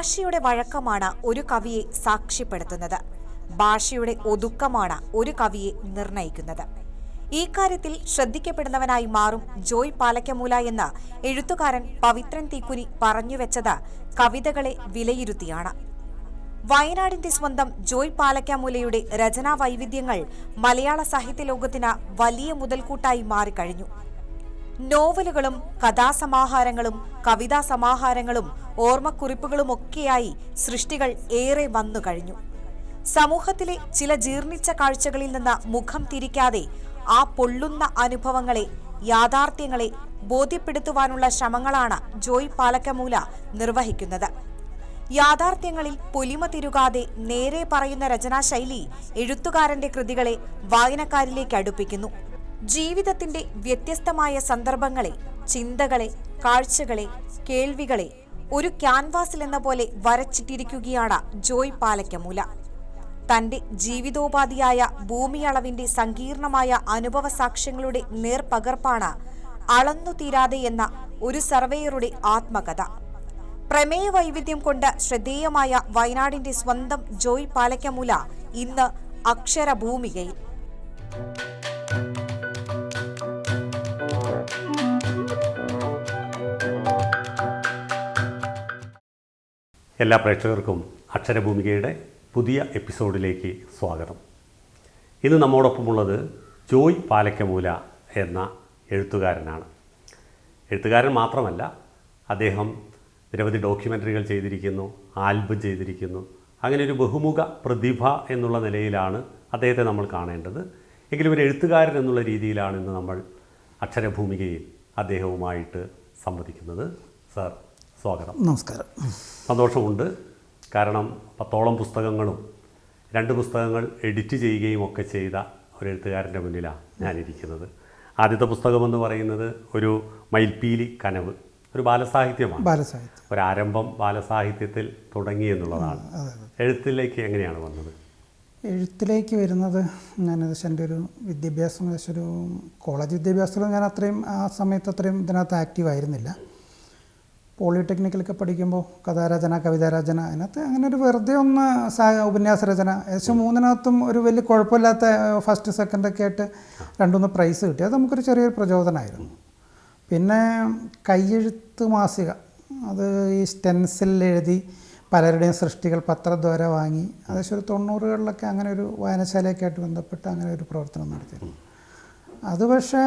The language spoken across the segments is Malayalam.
ഭാഷയുടെ വഴക്കമാണ് ഒരു കവിയെ സാക്ഷ്യപ്പെടുത്തുന്നത്. ഭാഷയുടെ ഒതുക്കമാണ് ഒരു കവിയെ നിർണയിക്കുന്നത്. ഈ കാര്യത്തിൽ ശ്രദ്ധിക്കപ്പെടുന്നവനായി മാറും ജോയ് പാലയ്ക്കമൂല എന്ന് എഴുത്തുകാരൻ പവിത്രൻ തീക്കുനി പറഞ്ഞുവെച്ചത് കവിതകളെ വിലയിരുത്തിയാണ്. വയനാടിന്റെ സ്വന്തം ജോയ് പാലയ്ക്കമൂലയുടെ രചനാ വൈവിധ്യങ്ങൾ മലയാള സാഹിത്യ ലോകത്തിന് വലിയ മുതൽക്കൂട്ടായി മാറിക്കഴിഞ്ഞു. നോവലുകളും കഥാസമാഹാരങ്ങളും കവിതാ സമാഹാരങ്ങളും ഓർമ്മക്കുറിപ്പുകളുമൊക്കെയായി സൃഷ്ടികൾ ഏറെ വന്നു കഴിഞ്ഞു. സമൂഹത്തിലെ ചില ജീർണിച്ച കാഴ്ചകളിൽ നിന്ന് മുഖം തിരിക്കാതെ ആ പൊള്ളുന്ന അനുഭവങ്ങളെ, യാഥാർത്ഥ്യങ്ങളെ ബോധ്യപ്പെടുത്തുവാനുള്ള ശ്രമങ്ങളാണ് ജോയ് പാലയ്ക്കമൂല നിർവഹിക്കുന്നത്. യാഥാർത്ഥ്യങ്ങളിൽ പൊലിമ തിരുകാതെ നേരെ പറയുന്ന രചനാശൈലി എഴുത്തുകാരന്റെ കൃതികളെ വായനക്കാരിലേക്ക് അടുപ്പിക്കുന്നു. ജീവിതത്തിന്റെ വ്യത്യസ്തമായ സന്ദർഭങ്ങളെ, ചിന്തകളെ, കാഴ്ചകളെ, കേൾവികളെ ഒരു ക്യാൻവാസിൽ എന്ന പോലെ വരച്ചിട്ടിരിക്കുകയാണ് ജോയ് പാലയ്ക്കമൂല. തന്റെ ജീവിതോപാധിയായ ഭൂമിയളവിന്റെ സങ്കീർണമായ അനുഭവ സാക്ഷ്യങ്ങളുടെ നേർപകർപ്പാണ് അളന്നു തീരാതെ എന്ന ഒരു സർവേയറുടെ ആത്മകഥ. പ്രമേയ വൈവിധ്യം കൊണ്ട് ശ്രദ്ധേയമായ വയനാടിന്റെ സ്വന്തം ജോയ് പാലയ്ക്കമൂല ഇന്ന് അക്ഷരഭൂമികയിൽ. എല്ലാ പ്രേക്ഷകർക്കും അക്ഷരഭൂമികയുടെ പുതിയ എപ്പിസോഡിലേക്ക് സ്വാഗതം. ഇന്ന് നമ്മോടൊപ്പമുള്ളത് ജോയ് പാലയ്ക്കമൂല എന്ന എഴുത്തുകാരനാണ്. എഴുത്തുകാരൻ മാത്രമല്ല, അദ്ദേഹം നിരവധി ഡോക്യുമെൻ്ററികൾ ചെയ്തിരിക്കുന്നു, ആൽബം ചെയ്തിരിക്കുന്നു. അങ്ങനെ ഒരു ബഹുമുഖ പ്രതിഭ എന്നുള്ള നിലയിലാണ് അദ്ദേഹത്തെ നമ്മൾ കാണേണ്ടത്. എങ്കിലും ഒരു എഴുത്തുകാരൻ എന്നുള്ള രീതിയിലാണ് ഇന്ന് നമ്മൾ അക്ഷരഭൂമികയിൽ അദ്ദേഹവുമായിട്ട് സംവദിക്കുന്നത്. സാർ, സ്വാഗതം. നമസ്കാരം. സന്തോഷമുണ്ട്. കാരണം 10ഓളം പുസ്തകങ്ങളും 2 പുസ്തകങ്ങൾ എഡിറ്റ് ചെയ്യുകയും ഒക്കെ ചെയ്ത ഒരു എഴുത്തുകാരൻ്റെ മുന്നിലാണ് ഞാനിരിക്കുന്നത്. ആദ്യത്തെ പുസ്തകമെന്ന് പറയുന്നത് ഒരു മയിൽപ്പീലി കനവ്, ഒരു ബാലസാഹിത്യമാണ്. ഒരാരംഭം ബാലസാഹിത്യത്തിൽ തുടങ്ങി എന്നുള്ളതാണ്. എഴുത്തിലേക്ക് എങ്ങനെയാണ് വന്നത്? എഴുത്തിലേക്ക് വരുന്നത് ഞാൻ എൻ്റെ ഒരു വിദ്യാഭ്യാസം, ഏകദേശം ഒരു കോളേജ് വിദ്യാഭ്യാസത്തിലും ഞാൻ അത്രയും ആ സമയത്ത് അത്രയും ഇതിനകത്ത് ആക്റ്റീവ് ആയിരുന്നില്ല. പോളിടെക്നിക്കിലൊക്കെ പഠിക്കുമ്പോൾ കഥാരചന, കവിതാരചന, അതിനകത്ത് അങ്ങനെ ഒരു വെറുതെ ഒന്ന് ഉപന്യാസ രചന, ഏകദേശം 3-നകത്തും ഒരു വലിയ കുഴപ്പമില്ലാത്ത ഫസ്റ്റ് സെക്കൻഡൊക്കെ ആയിട്ട് 2-3 പ്രൈസ് കിട്ടി. അത് നമുക്കൊരു ചെറിയൊരു പ്രചോദനമായിരുന്നു. പിന്നെ കയ്യെഴുത്ത് മാസിക, അത് ഈ സ്റ്റെൻസിൽ എഴുതി പലരുടെയും സൃഷ്ടികൾ പത്രദ്വാര വാങ്ങി, ഏകദേശം ഒരു 90കളിലൊക്കെ അങ്ങനെ ഒരു വായനശാലയൊക്കെ ആയിട്ട് ബന്ധപ്പെട്ട് അങ്ങനെ ഒരു പ്രവർത്തനം നടത്തിയിരുന്നു. അത് പക്ഷേ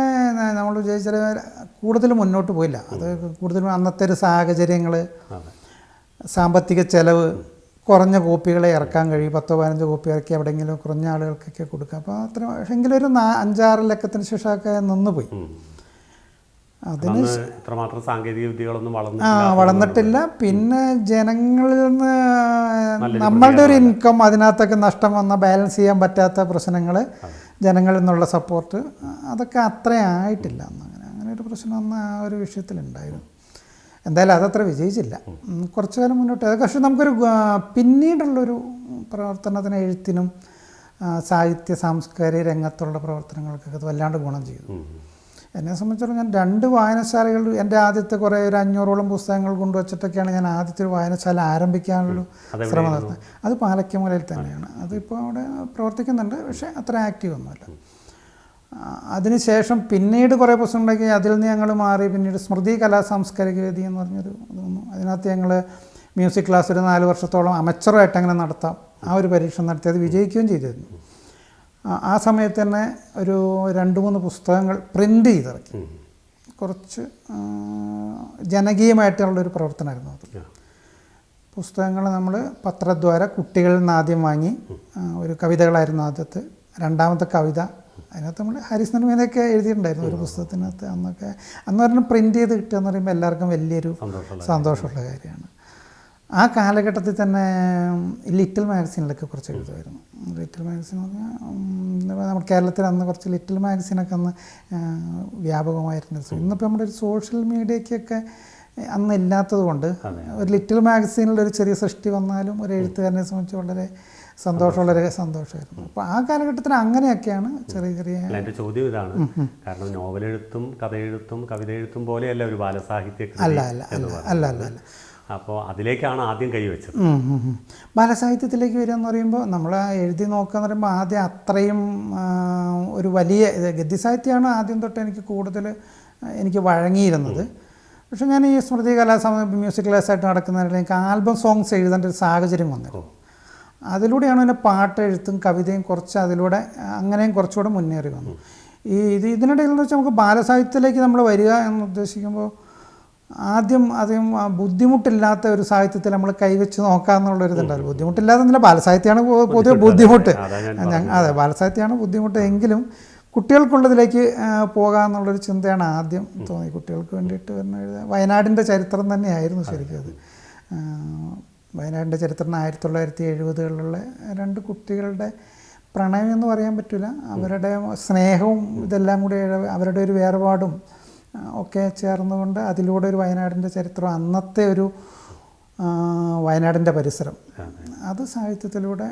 നമ്മൾ വിചാരിച്ചാൽ കൂടുതൽ മുന്നോട്ട് പോയില്ല. അത് കൂടുതലും അന്നത്തെ ഒരു സാഹചര്യങ്ങൾ, സാമ്പത്തിക ചെലവ്, കുറഞ്ഞ കോപ്പികളെ ഇറക്കാൻ കഴിയും. 10-15 കോപ്പി ഇറക്കി എവിടെയെങ്കിലും കുറഞ്ഞ ആളുകൾക്കൊക്കെ കൊടുക്കുക. അപ്പോൾ അത്ര എങ്കിലും ഒരു 5-6 ലക്കത്തിന് ശേഷമൊക്കെ നിന്നുപോയി. അതിന് ഇത്രമാത്രം സാങ്കേതിക വിദ്യകളൊന്നും വളർന്നിട്ടില്ല. പിന്നെ ജനങ്ങളിൽ നിന്ന് നമ്മളുടെ ഒരു ഇൻകം അതിനകത്തൊക്കെ നഷ്ടം വന്ന ബാലൻസ് ചെയ്യാൻ പറ്റാത്ത പ്രശ്നങ്ങൾ, ജനങ്ങളിൽ നിന്നുള്ള സപ്പോർട്ട്, അതൊക്കെ അത്രയായിട്ടില്ല. അങ്ങനെ ഒരു പ്രശ്നം അന്ന് ആ ഒരു വിഷയത്തിലുണ്ടായിരുന്നു. എന്തായാലും അതത്ര വിജയിച്ചില്ല. കുറച്ചു കാലം മുന്നോട്ട് പക്ഷേ നമുക്കൊരു പിന്നീടുള്ളൊരു പ്രവർത്തനത്തിന്, എഴുത്തിനും സാഹിത്യ സാംസ്കാരിക രംഗത്തുള്ള പ്രവർത്തനങ്ങൾക്കൊക്കെ അത് വല്ലാണ്ട് ഗുണം ചെയ്തു. എന്നെ സംബന്ധിച്ചിടത്തോളം ഞാൻ 2 വായനശാലകൾ, എൻ്റെ ആദ്യത്തെ കുറേ ഒരു 500ഓളം പുസ്തകങ്ങൾ കൊണ്ടുവച്ചിട്ടൊക്കെയാണ് ഞാൻ ആദ്യത്തെ ഒരു വായനശാല ആരംഭിക്കാനുള്ള ശ്രമം നടത്തുന്നത്. അത് പാലയ്ക്കമൂലയിൽ തന്നെയാണ്. അതിപ്പോൾ അവിടെ പ്രവർത്തിക്കുന്നുണ്ട്, പക്ഷേ അത്ര ആക്റ്റീവ് ഒന്നുമല്ല. അതിനുശേഷം പിന്നീട് കുറേ പുസ്തകം ഉണ്ടാക്കി. അതിൽ നിന്ന് ഞങ്ങൾ മാറി പിന്നീട് സ്മൃതി കലാ സാംസ്കാരിക വേദി എന്ന് പറഞ്ഞൊരു ഇതൊന്നു, അതിനകത്ത് ഞങ്ങൾ മ്യൂസിക് ക്ലാസ് ഒരു 4 വർഷത്തോളം അമച്ചറായിട്ട് അങ്ങനെ നടത്താം, ആ ഒരു പരീക്ഷണം നടത്തി. അത് വിജയിക്കുകയും ചെയ്തിരുന്നു. ആ സമയത്ത് തന്നെ ഒരു 2-3 പുസ്തകങ്ങൾ പ്രിൻ്റ് ചെയ്തിറക്കി. കുറച്ച് ജനകീയമായിട്ടുള്ളൊരു പ്രവർത്തനമായിരുന്നു അത്. പുസ്തകങ്ങൾ നമ്മൾ പത്രദ്വാര കുട്ടികളിൽ നിന്ന് ആദ്യം വാങ്ങി, ഒരു കവിതകളായിരുന്നു ആദ്യത്തെ. 2ാമത്തെ കവിത, അതിനകത്ത് നമ്മൾ ഹാരിസ് നർമീനൊക്കെ എഴുതിയിട്ടുണ്ടായിരുന്നു ഒരു പുസ്തകത്തിനകത്ത്. അന്ന് പറഞ്ഞാൽ പ്രിൻ്റ് ചെയ്ത് കിട്ടുക എന്ന് പറയുമ്പോൾ എല്ലാവർക്കും വലിയൊരു സന്തോഷമുള്ള കാര്യമാണ്. ആ കാലഘട്ടത്തിൽ തന്നെ ലിറ്റിൽ മാഗസീനിലൊക്കെ കുറച്ച് എഴുതുമായിരുന്നു. ലിറ്റിൽ മാഗസീൻ പറഞ്ഞാൽ നമ്മുടെ കേരളത്തിൽ അന്ന് കുറച്ച് ലിറ്റിൽ മാഗസീനൊക്കെ അന്ന് വ്യാപകമായിരുന്നു. ഇന്നിപ്പോൾ നമ്മുടെ ഒരു സോഷ്യൽ മീഡിയയ്ക്കൊക്കെ അന്ന് ഇല്ലാത്തത് കൊണ്ട് ഒരു ലിറ്റിൽ മാഗസീനിലൊരു ചെറിയ സൃഷ്ടി വന്നാലും ഒരു എഴുത്തുകാരനെ സംബന്ധിച്ച് വളരെ സന്തോഷമായിരുന്നു. അപ്പോൾ ആ കാലഘട്ടത്തിൽ അങ്ങനെയൊക്കെയാണ് ചെറിയ എൻ്റെ ചോദ്യം ഇതാണ്. കാരണം നോവലെഴുത്തും കഥയെഴുത്തും കവിതയെഴുത്തും പോലെയല്ല ഒരു ബാലസാഹിത്യ അല്ല അപ്പോൾ അതിലേക്കാണ് ആദ്യം കൈവച്ചത്. ബാലസാഹിത്യത്തിലേക്ക് വരിക എന്ന് പറയുമ്പോൾ നമ്മൾ എഴുതി നോക്കുക എന്ന് പറയുമ്പോൾ ആദ്യം അത്രയും ഒരു വലിയ ഗദ്യസാഹിത്യമാണ് ആദ്യം തൊട്ട് എനിക്ക് കൂടുതൽ എനിക്ക് വഴങ്ങിയിരുന്നത്. പക്ഷെ ഞാൻ ഈ സ്മൃതി മ്യൂസിക് ക്ലാസ്സായിട്ട് നടക്കുന്നതിൽ എനിക്ക് ആൽബം സോങ്സ് എഴുതേണ്ട ഒരു സാഹചര്യം വന്നത്. അതിലൂടെയാണ് പിന്നെ പാട്ട് എഴുത്തും കവിതയും കുറച്ച് അതിലൂടെ അങ്ങനെയും കുറച്ചുകൂടെ മുന്നേറി വന്നു. ഇതിനിടയിൽ എന്ന് വെച്ചാൽ നമുക്ക് ബാലസാഹിത്യത്തിലേക്ക് നമ്മൾ വരിക എന്ന് ഉദ്ദേശിക്കുമ്പോൾ ആദ്യം ബുദ്ധിമുട്ടില്ലാത്ത ഒരു സാഹിത്യത്തിൽ നമ്മൾ കൈവച്ച് നോക്കാമെന്നുള്ളൊരിതുണ്ടാവില്ല. ബുദ്ധിമുട്ടില്ലാതെന്നില്ല, ബാലസാഹിത്യമാണ് പൊതുവെ ബുദ്ധിമുട്ട്. അതെ, ബാലസാഹിത്യമാണ് ബുദ്ധിമുട്ട്. എങ്കിലും കുട്ടികൾക്കുള്ളതിലേക്ക് പോകാമെന്നുള്ളൊരു ചിന്തയാണ് ആദ്യം തോന്നി. കുട്ടികൾക്ക് വേണ്ടിയിട്ട് വരുന്ന വയനാടിൻ്റെ ചരിത്രം തന്നെയായിരുന്നു ശരിക്കും അത്. വയനാടിൻ്റെ ചരിത്രം 1970കളിലുള്ള 2 കുട്ടികളുടെ പ്രണയം എന്ന് പറയാൻ പറ്റില്ല, അവരുടെ സ്നേഹവും ഇതെല്ലാം കൂടി അവരുടെ ഒരു വേർപാടും ഒക്കെ ചേർന്നുകൊണ്ട് അതിലൂടെ ഒരു വയനാടിൻ്റെ ചരിത്രം, അന്നത്തെ ഒരു വയനാടിൻ്റെ പരിസരം, അത് സാഹിത്യത്തിലൂടെ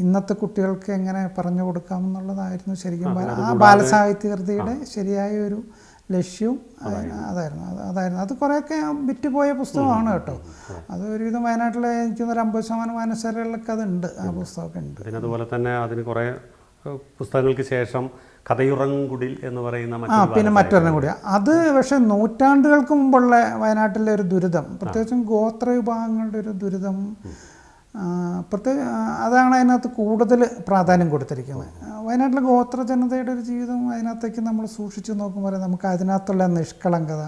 ഇന്നത്തെ കുട്ടികൾക്ക് എങ്ങനെ പറഞ്ഞു കൊടുക്കാമെന്നുള്ളതായിരുന്നു ശരിക്കും ആ ബാലസാഹിത്യകൃതിയുടെ ശരിയായ ഒരു ലക്ഷ്യവും അതായിരുന്നു. അത് കുറേയൊക്കെ വിറ്റുപോയ പുസ്തകമാണ് കേട്ടോ. അത് ഒരുവിധം വയനാട്ടിലെ എനിക്കൊരു 50% വായനശാലകളിലൊക്കെ അതുണ്ട്, ആ പുസ്തകമൊക്കെ ഉണ്ട്. പിന്നെ അതുപോലെ തന്നെ അതിന് കുറേ പുസ്തകങ്ങൾക്ക് ശേഷം കഥയുറങ്കുടിൽ എന്ന് പറയുന്ന പിന്നെ മറ്റൊരെണ്ണം കൂടി. അത് പക്ഷേ നൂറ്റാണ്ടുകൾക്ക് മുമ്പുള്ള വയനാട്ടിലെ ഒരു ദുരിതം, പ്രത്യേകിച്ചും ഗോത്ര വിഭാഗങ്ങളുടെ ഒരു ദുരിതം, അതാണ് അതിനകത്ത് കൂടുതൽ പ്രാധാന്യം കൊടുത്തിരിക്കുന്നത്. വയനാട്ടിലെ ഗോത്ര ജനതയുടെ ഒരു ജീവിതം അതിനകത്തേക്ക് നമ്മൾ സൂക്ഷിച്ചു നോക്കുമ്പോൾ നമുക്ക് അതിനകത്തുള്ള നിഷ്കളങ്കത,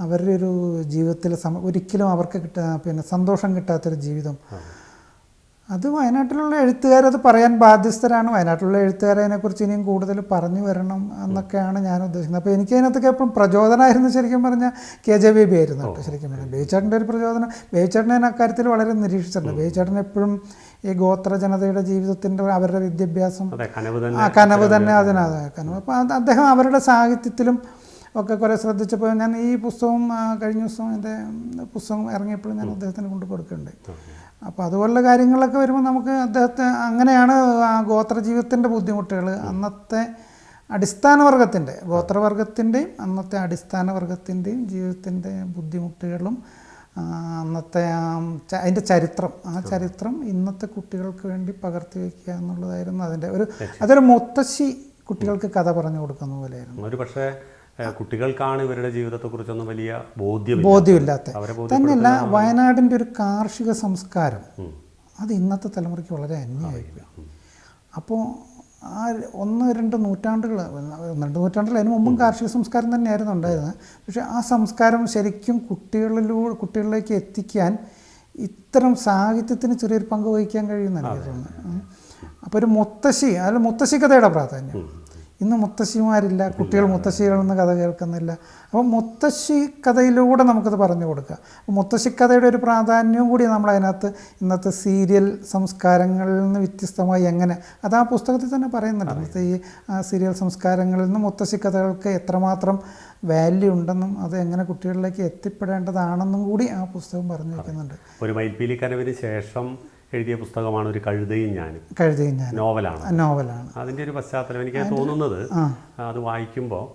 അവരുടെ ഒരു ജീവിതത്തിൽ ഒരിക്കലും അവർക്ക് സന്തോഷം കിട്ടാത്തൊരു ജീവിതം, അത് വയനാട്ടിലുള്ള എഴുത്തുകാരത് പറയാൻ ബാധ്യസ്ഥരാണ്. വയനാട്ടിലുള്ള എഴുത്തുകാരതിനെക്കുറിച്ച് ഇനിയും കൂടുതൽ പറഞ്ഞു വരണം എന്നൊക്കെയാണ് ഞാൻ ഉദ്ദേശിക്കുന്നത്. അപ്പോൾ എനിക്ക് അതിനകത്തൊക്കെ എപ്പോഴും പ്രചോദനമായിരുന്നു ശരിക്കും പറഞ്ഞാൽ KJ ബേബി ആയിരുന്നു കേട്ടോ. ശരിക്കും പറഞ്ഞാൽ ബേബിച്ചേട്ടൻ്റെ ഒരു പ്രചോദനം, ബേബിച്ചേട്ടനെ ഞാൻ അക്കാര്യത്തിൽ വളരെ നിരീക്ഷിച്ചിട്ടുണ്ട്. ബേബിച്ചേട്ടൻ എപ്പോഴും ഈ ഗോത്ര ജനതയുടെ ജീവിതത്തിൻ്റെ അവരുടെ വിദ്യാഭ്യാസം കനവ് തന്നെ കനവ്. അപ്പോൾ അദ്ദേഹം അവരുടെ സാഹിത്യത്തിലും ഒക്കെ കുറേ ശ്രദ്ധിച്ചപ്പോൾ ഞാൻ ഈ പുസ്തകം കഴിഞ്ഞ ദിവസം എൻ്റെ പുസ്തകം ഇറങ്ങിയപ്പോഴും ഞാൻ അദ്ദേഹത്തിന് കൊണ്ട് കൊടുക്കുന്നുണ്ട്. അപ്പോൾ അതുപോലുള്ള കാര്യങ്ങളൊക്കെ വരുമ്പോൾ നമുക്ക് അദ്ദേഹത്തെ അങ്ങനെയാണ് ഗോത്ര ജീവിതത്തിൻ്റെ ബുദ്ധിമുട്ടുകൾ, അന്നത്തെ അടിസ്ഥാനവർഗത്തിൻ്റെ ഗോത്രവർഗത്തിൻ്റെയും അന്നത്തെ അടിസ്ഥാനവർഗത്തിൻ്റെയും ജീവിതത്തിൻ്റെ ബുദ്ധിമുട്ടുകളും അന്നത്തെ അതിൻ്റെ ചരിത്രം, ആ ചരിത്രം ഇന്നത്തെ കുട്ടികൾക്ക് വേണ്ടി പകർത്തി വയ്ക്കുക എന്നുള്ളതായിരുന്നു അതിൻ്റെ അതൊരു മുത്തശ്ശി കുട്ടികൾക്ക് കഥ പറഞ്ഞു കൊടുക്കുന്ന പോലെയായിരുന്നു. ഒരു പക്ഷേ കുട്ടികൾക്കാണ് ഇവരുടെ ജീവിതത്തെക്കുറിച്ചൊന്നും വലിയ ബോധ്യമില്ലാത്ത. തന്നെയല്ല, വയനാടിൻ്റെ ഒരു കാർഷിക സംസ്കാരം അത് ഇന്നത്തെ തലമുറയ്ക്ക് വളരെ അന്യമായിരിക്കും. അപ്പോൾ ആ 1-2 നൂറ്റാണ്ടുകൾ അതിന് മുമ്പും കാർഷിക സംസ്കാരം തന്നെയായിരുന്നു ഉണ്ടായിരുന്നത്. പക്ഷേ ആ സംസ്കാരം ശരിക്കും കുട്ടികളിലേക്ക് എത്തിക്കാൻ ഇത്തരം സാഹിത്യത്തിന് ചെറിയൊരു പങ്ക് വഹിക്കാൻ കഴിയുമെന്ന് എനിക്ക് തോന്നുന്നു. അപ്പോൾ ഒരു മുത്തശ്ശി കഥയുടെ പ്രാധാന്യം, ഇന്ന് മുത്തശ്ശിമാരില്ല, കുട്ടികൾ മുത്തശ്ശികളെന്ന് കഥ കേൾക്കുന്നില്ല. അപ്പോൾ മുത്തശ്ശി കഥയിലൂടെ നമുക്കത് പറഞ്ഞു കൊടുക്കുക. അപ്പോൾ മുത്തശ്ശിക്കഥയുടെ ഒരു പ്രാധാന്യവും കൂടി നമ്മളതിനകത്ത് ഇന്നത്തെ സീരിയൽ സംസ്കാരങ്ങളിൽ നിന്ന് വ്യത്യസ്തമായി എങ്ങനെ, അത് ആ പുസ്തകത്തിൽ തന്നെ പറയുന്നുണ്ട്. ഇന്നത്തെ ഈ സീരിയൽ സംസ്കാരങ്ങളിൽ നിന്ന് മുത്തശ്ശിക്കഥകൾക്ക് എത്രമാത്രം വാല്യൂ ഉണ്ടെന്നും അത് എങ്ങനെ കുട്ടികളിലേക്ക് എത്തിപ്പെടേണ്ടതാണെന്നും കൂടി ആ പുസ്തകം പറഞ്ഞു വയ്ക്കുന്നുണ്ട്. ഒരു മയിൽപ്പീലി കനവിന് ശേഷം എഴുതിയ പുസ്തകമാണ് ഒരു കഴുതയും ഞാനും. നോവലാണ്. അതിൻ്റെ ഒരു പശ്ചാത്തലം എനിക്ക് തോന്നുന്നത്, അത് വായിക്കുമ്പോൾ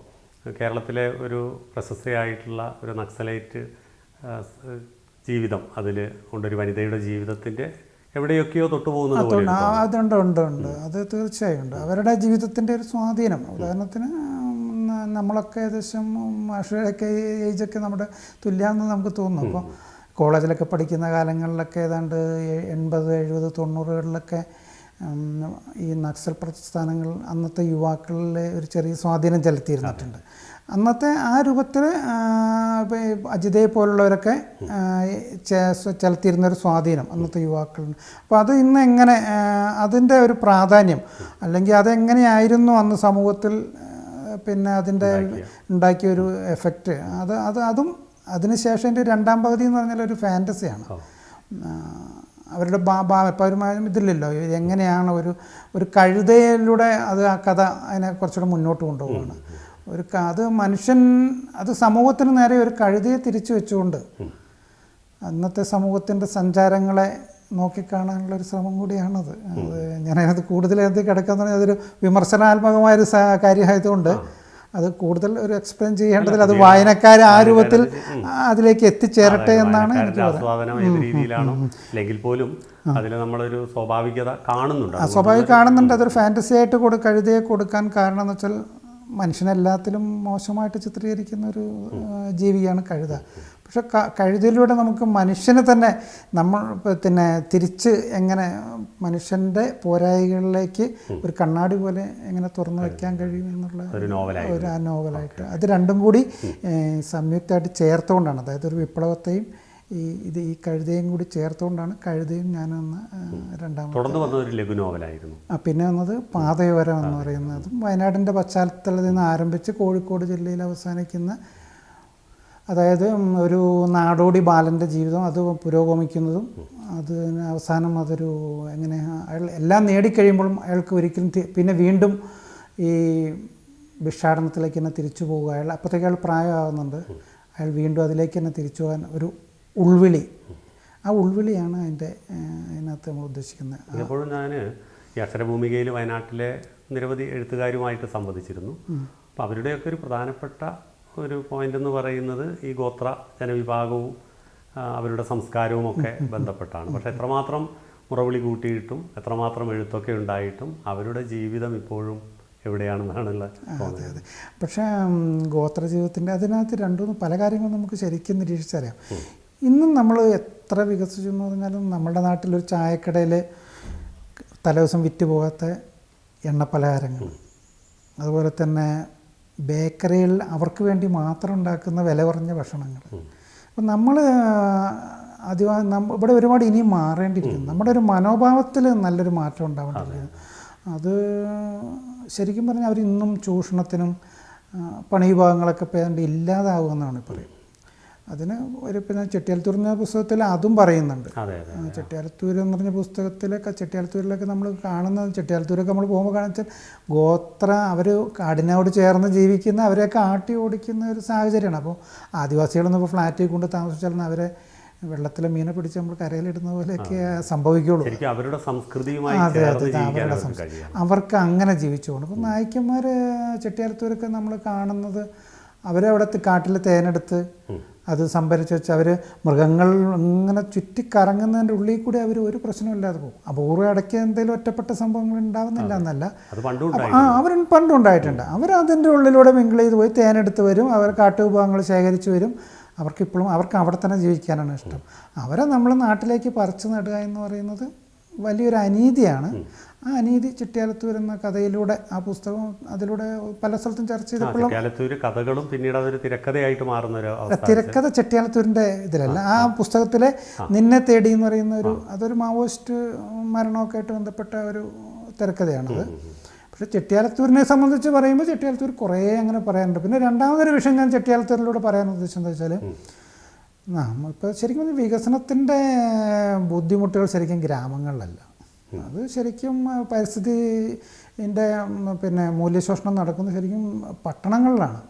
കേരളത്തിലെ ഒരു പ്രശസ്തയായിട്ടുള്ള ഒരു നക്സലൈറ്റ് ജീവിതം അതിൽ കൊണ്ടൊരു വനിതയുടെ ജീവിതത്തിൻ്റെ എവിടെയൊക്കെയോ തൊട്ടുപോകുന്നത് പോലെ. അതുണ്ട്, അത് തീർച്ചയായും ഉണ്ട്. അവരുടെ ജീവിതത്തിൻ്റെ ഒരു സ്വാധീനം. ഉദാഹരണത്തിന് നമ്മളൊക്കെ ഏകദേശം മാഷുടെയൊക്കെ ഏജൊക്കെ നമ്മുടെ തുല്യാന്ന് നമുക്ക് തോന്നുന്നു. അപ്പോൾ കോളേജിലൊക്കെ പഠിക്കുന്ന കാലങ്ങളിലൊക്കെ ഏതാണ്ട് 80, 70, 90കളിലൊക്കെ ഈ നക്സൽ പ്രസ്ഥാനങ്ങൾ അന്നത്തെ യുവാക്കളിൽ ഒരു ചെറിയ സ്വാധീനം ചെലുത്തിയിരുന്നിട്ടുണ്ട്. അന്നത്തെ ആ രൂപത്തിൽ അജിതയെ പോലുള്ളവരൊക്കെ ചെലുത്തിയിരുന്നൊരു സ്വാധീനം അന്നത്തെ യുവാക്കളുണ്ട്. അപ്പോൾ അത് ഇന്ന് എങ്ങനെ അതിൻ്റെ ഒരു പ്രാധാന്യം, അല്ലെങ്കിൽ അതെങ്ങനെയായിരുന്നു അന്ന് സമൂഹത്തിൽ പിന്നെ അതിൻ്റെ ഉണ്ടാക്കിയൊരു എഫക്റ്റ്, അതും അതിനുശേഷം എൻ്റെ 2ാം പകുതി എന്ന് പറഞ്ഞാൽ ഒരു ഫാൻറ്റസിയാണ്. അവരുടെ പൗരമായും ഇതില്ലല്ലോ, എങ്ങനെയാണ് ഒരു കഴുതയിലൂടെ അത് ആ കഥ അതിനെ കുറച്ചുകൂടെ മുന്നോട്ട് കൊണ്ടുപോവുകയാണ്. അത് സമൂഹത്തിന് നേരെ ഒരു കഴുതയെ തിരിച്ചു വെച്ചുകൊണ്ട് അന്നത്തെ സമൂഹത്തിൻ്റെ സഞ്ചാരങ്ങളെ നോക്കിക്കാണാനുള്ളൊരു ശ്രമം കൂടിയാണത്. ഞാനത് കൂടുതൽ കിടക്കാന്ന് പറഞ്ഞാൽ അതൊരു വിമർശനാത്മകമായൊരു കാര്യമായതുകൊണ്ട് അത് കൂടുതൽ ഒരു എക്സ്പ്ലെയിൻ ചെയ്യേണ്ടതിൽ അത് വായനക്കാർ ആ രൂപത്തിൽ അതിലേക്ക് എത്തിച്ചേരട്ടെ എന്നാണ് എനിക്ക് ആസ്വാദനം ഏത് രീതിയിലാണോ അല്ലെങ്കിൽ പോലും അതിൽ നമ്മളൊരു സ്വാഭാവികത കാണുന്നുണ്ട്. സ്വാഭാവികം കാണുന്നുണ്ട്. അതൊരു ഫാൻറ്റസി ആയിട്ട് കഴുതയെ കൊടുക്കാൻ കാരണം എന്ന് വെച്ചാൽ മനുഷ്യനെല്ലാത്തിലും മോശമായിട്ട് ചിത്രീകരിക്കുന്ന ഒരു ജീവിയാണ് കഴുത. പക്ഷെ കഴുതയിലൂടെ നമുക്ക് മനുഷ്യനെ തന്നെ നമ്മൾ പിന്നെ തിരിച്ച് എങ്ങനെ മനുഷ്യൻ്റെ പോരായികളിലേക്ക് ഒരു കണ്ണാടി പോലെ എങ്ങനെ തുറന്നു വയ്ക്കാൻ കഴിയും എന്നുള്ള ഒരു നോവലായിട്ട് അത് രണ്ടും കൂടി സംയുക്തമായിട്ട് ചേർത്തുകൊണ്ടാണ്, അതായത് ഒരു വിപ്ലവത്തെയും ഈ കഴുതയും കൂടി ചേർത്തുകൊണ്ടാണ് കഴുതയും ഞാനെന്ന രണ്ടാമത്തെ ലഘു നോവലായിരുന്നു. പിന്നെ വന്നത് പാതയോരം എന്ന് പറയുന്നതും വയനാടിൻ്റെ പശ്ചാത്തലത്തിൽ നിന്ന് ആരംഭിച്ച് കോഴിക്കോട് ജില്ലയിൽ അവസാനിക്കുന്ന, അതായത് ഒരു നാടോടി ബാലൻ്റെ ജീവിതം അത് പുരോഗമിക്കുന്നതും അത് അവസാനം അതൊരു എങ്ങനെ അയാൾ എല്ലാം നേടിക്കഴിയുമ്പോഴും അയാൾക്ക് ഒരിക്കലും പിന്നെ വീണ്ടും ഈ ഭിക്ഷാടനത്തിലേക്ക് തന്നെ തിരിച്ചു പോവുക. അയാൾ അപ്പോഴത്തേക്ക് അയാൾ പ്രായമാകുന്നുണ്ട്, അയാൾ വീണ്ടും അതിലേക്ക് തന്നെ തിരിച്ചു പോകാൻ ഒരു ഉൾവിളി, ആ ഉൾവിളിയാണ് അതിനകത്ത് നമ്മൾ ഉദ്ദേശിക്കുന്നത്. എപ്പോഴും ഞാൻ ഈ അക്ഷരഭൂമികയിൽ വയനാട്ടിലെ നിരവധി എഴുത്തുകാരുമായിട്ട് സംവദിച്ചിരുന്നു. അപ്പോൾ അവരുടെയൊക്കെ ഒരു പ്രധാനപ്പെട്ട ഒരു പോയിന്റ് എന്ന് പറയുന്നത് ഈ ഗോത്ര ജനവിഭാഗവും അവരുടെ സംസ്കാരവും ഒക്കെ ബന്ധപ്പെട്ടാണ്. പക്ഷേ എത്രമാത്രം മുറവിളി കൂട്ടിയിട്ടും എത്രമാത്രം എഴുത്തൊക്കെ ഉണ്ടായിട്ടും അവരുടെ ജീവിതം ഇപ്പോഴും എവിടെയാണെന്നാണുള്ള തോന്നുന്നത്. പക്ഷേ ഗോത്ര ജീവിതത്തിൻ്റെ അതിനകത്ത് രണ്ടും പല കാര്യങ്ങളും നമുക്ക് ശരിക്കും നിരീക്ഷിച്ചറിയാം. ഇന്നും നമ്മൾ എത്ര വികസിച്ചു എന്ന് പറഞ്ഞാലും നമ്മുടെ നാട്ടിലൊരു ചായക്കടയിൽ തലേദിവസം വിറ്റ് പോകാത്ത എണ്ണപ്പലഹാരങ്ങൾ, അതുപോലെ തന്നെ ബേക്കറിയിൽ അവർക്ക് വേണ്ടി മാത്രം ഉണ്ടാക്കുന്ന വില കുറഞ്ഞ ഭക്ഷണങ്ങൾ. അപ്പം നമ്മൾ ഇവിടെ ഒരുപാട് ഇനിയും മാറേണ്ടിയിരിക്കുന്നു. നമ്മുടെ ഒരു മനോഭാവത്തിൽ നല്ലൊരു മാറ്റം ഉണ്ടാവേണ്ടിയിരിക്കുന്നു. അത് ശരിക്കും പറഞ്ഞാൽ അവരിന്നും ചൂഷണത്തിനും പണി വിഭാഗങ്ങളൊക്കെ പേരുണ്ട് ഇല്ലാതാവുമെന്നാണ് പറയുന്നത്. അതിന് ഒരു പിന്നെ ചെട്ടിയാലത്തൂർ എന്ന പുസ്തകത്തിൽ അതും പറയുന്നുണ്ട്. ചെട്ടിയാലത്തൂർ എന്ന് പറഞ്ഞ പുസ്തകത്തിലൊക്കെ ചെട്ടിയാലത്തൂരിലൊക്കെ നമ്മൾ കാണുന്നത്, ചെട്ടിയാലത്തൂരൊക്കെ നമ്മൾ പോകുമ്പോൾ കാണിച്ചാൽ ഗോത്ര അവർ കാടിനോട് ചേർന്ന് ജീവിക്കുന്ന അവരെയൊക്കെ ആട്ടി ഓടിക്കുന്ന ഒരു സാഹചര്യമാണ്. അപ്പോൾ ആദിവാസികളൊന്നും ഇപ്പോൾ ഫ്ലാറ്റിൽ കൊണ്ട് താമസിച്ചാൽ അവരെ വെള്ളത്തിലെ മീനെ പിടിച്ച് നമ്മൾ കരയിലിടുന്ന പോലെയൊക്കെ സംഭവിക്കുള്ളൂ. അവരുടെ സംസ്കൃതിയുമായി അവർക്ക് അങ്ങനെ ജീവിച്ചു പോകണം. അപ്പം നായ്ക്കന്മാർ ചെട്ടിയാലത്തൂരൊക്കെ നമ്മൾ കാണുന്നത് അവരവിടുത്തെ കാട്ടിൽ തേനെടുത്ത് അത് സംഭരിച്ച് വെച്ച് അവർ മൃഗങ്ങൾ ഇങ്ങനെ ചുറ്റിക്കറങ്ങുന്നതിൻ്റെ ഉള്ളിൽ കൂടി അവർ ഒരു പ്രശ്നമില്ലാതെ പോകും. അപൂർവം ഇടയ്ക്ക് എന്തെങ്കിലും ഒറ്റപ്പെട്ട സംഭവങ്ങൾ ഉണ്ടാവുന്നില്ല എന്നല്ല, അവർ പണ്ടുണ്ടായിട്ടുണ്ട്. അവരതിൻ്റെ ഉള്ളിലൂടെ മിങ്കിൾ ചെയ്ത് പോയി തേനെടുത്ത് വരും, അവർ കാട്ടുവിഭവങ്ങൾ ശേഖരിച്ച് വരും. അവർക്കിപ്പോഴും അവർക്ക് അവിടെ തന്നെ ജീവിക്കാനാണ് ഇഷ്ടം. അവരെ നമ്മൾ നാട്ടിലേക്ക് പറിച്ചു നടുക എന്ന് പറയുന്നത് വലിയൊരു അനീതിയാണ്. ആ അനീതി ചെട്ടിയാലത്തൂർ എന്ന കഥയിലൂടെ, ആ പുസ്തകം അതിലൂടെ പല സ്ഥലത്തും ചർച്ച ചെയ്തപ്പോഴും കഥകളും പിന്നീട് അതൊരു തിരക്കഥയായിട്ട് മാറുന്ന തിരക്കഥ ചെട്ടിയാലത്തൂരിൻ്റെ ഇതിലല്ല. ആ പുസ്തകത്തിലെ നിന്നെ തേടി എന്ന് പറയുന്ന അതൊരു മാവോയിസ്റ്റ് മരണമൊക്കെ ആയിട്ട് ബന്ധപ്പെട്ട ഒരു തിരക്കഥയാണത്. പക്ഷേ ചെട്ടിയാലത്തൂരിനെ സംബന്ധിച്ച് പറയുമ്പോൾ ചെട്ടിയാലത്തൂർ കുറേ അങ്ങനെ പറയാനുണ്ട്. പിന്നെ രണ്ടാമതൊരു വിഷയം ഞാൻ ചെട്ടിയാലത്തൂരിലൂടെ പറയാൻ ഉദ്ദേശിച്ചത് എന്താ വെച്ചാൽ, ഇപ്പോൾ ശരിക്കും വികസനത്തിൻ്റെ ബുദ്ധിമുട്ടുകൾ ശരിക്കും ഗ്രാമങ്ങളിലല്ല, അത് ശരിക്കും പരിസ്ഥിതിൻ്റെ പിന്നെ മൂല്യശോഷണം നടക്കുന്നത് ശരിക്കും പട്ടണങ്ങളിലാണ്.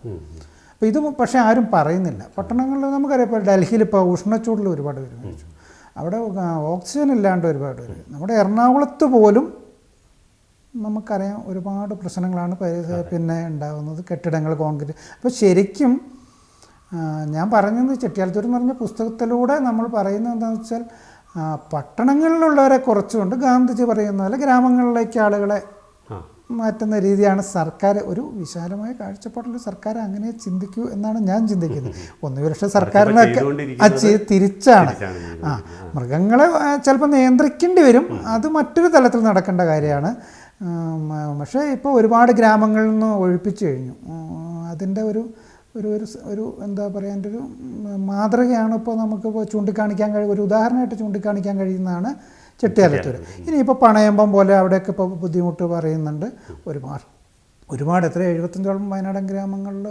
അപ്പോൾ ഇത് പക്ഷേ ആരും പറയുന്നില്ല. പട്ടണങ്ങളിൽ നമുക്കറിയാം, ഇപ്പോൾ ഡൽഹിയിൽ ഇപ്പോൾ ഉഷ്ണച്ചൂടിൽ ഒരുപാട് പേര് മരിച്ചു, അവിടെ ഓക്സിജൻ ഇല്ലാണ്ട് ഒരുപാട് പേര്. നമ്മുടെ എറണാകുളത്ത് പോലും നമുക്കറിയാം ഒരുപാട് പ്രശ്നങ്ങളാണ് പിന്നെ ഉണ്ടാകുന്നത്, കെട്ടിടങ്ങൾ, കോൺക്രീറ്റ്. അപ്പോൾ ശരിക്കും ഞാൻ പറഞ്ഞത് ചെട്ടിയാലത്തൂർ എന്ന് പറഞ്ഞ പുസ്തകത്തിലൂടെ നമ്മൾ പറയുന്നത് എന്താണെന്ന് വെച്ചാൽ, പട്ടണങ്ങളിലുള്ളവരെ കുറച്ചുകൊണ്ട് ഗാന്ധിജി പറയുന്ന പോലെ ഗ്രാമങ്ങളിലേക്ക് ആളുകളെ മാറ്റുന്ന രീതിയാണ് സർക്കാർ. ഒരു വിശാലമായ കാഴ്ചപ്പാടിൽ സർക്കാർ അങ്ങനെ ചിന്തിക്കൂ എന്നാണ് ഞാൻ ചിന്തിക്കുന്നത്. പക്ഷേ സർക്കാരിനൊക്കെ തിരിച്ചാണ്. മൃഗങ്ങളെ ചിലപ്പോൾ നിയന്ത്രിക്കേണ്ടി വരും, അത് മറ്റൊരു തലത്തിൽ നടക്കേണ്ട കാര്യമാണ്. പക്ഷേ ഇപ്പോൾ ഒരുപാട് ഗ്രാമങ്ങളിൽ നിന്ന് ഒഴിപ്പിച്ചു കഴിഞ്ഞു. അതിൻ്റെ ഒരു എന്താ പറയുക, എൻ്റെ ഒരു മാതൃകയാണ് ഇപ്പോൾ നമുക്കിപ്പോൾ ചൂണ്ടിക്കാണിക്കാൻ ഒരു ഉദാഹരണമായിട്ട് ചൂണ്ടിക്കാണിക്കാൻ കഴിയുന്നതാണ് ചെട്ടിയാലത്തൂർ. ഇനിയിപ്പോൾ പണയമ്പം പോലെ അവിടെയൊക്കെ ഇപ്പോൾ ബുദ്ധിമുട്ട് പറയുന്നുണ്ട്. ഒരുപാട് എത്ര 75ഓളം വയനാടൻ ഗ്രാമങ്ങളിൽ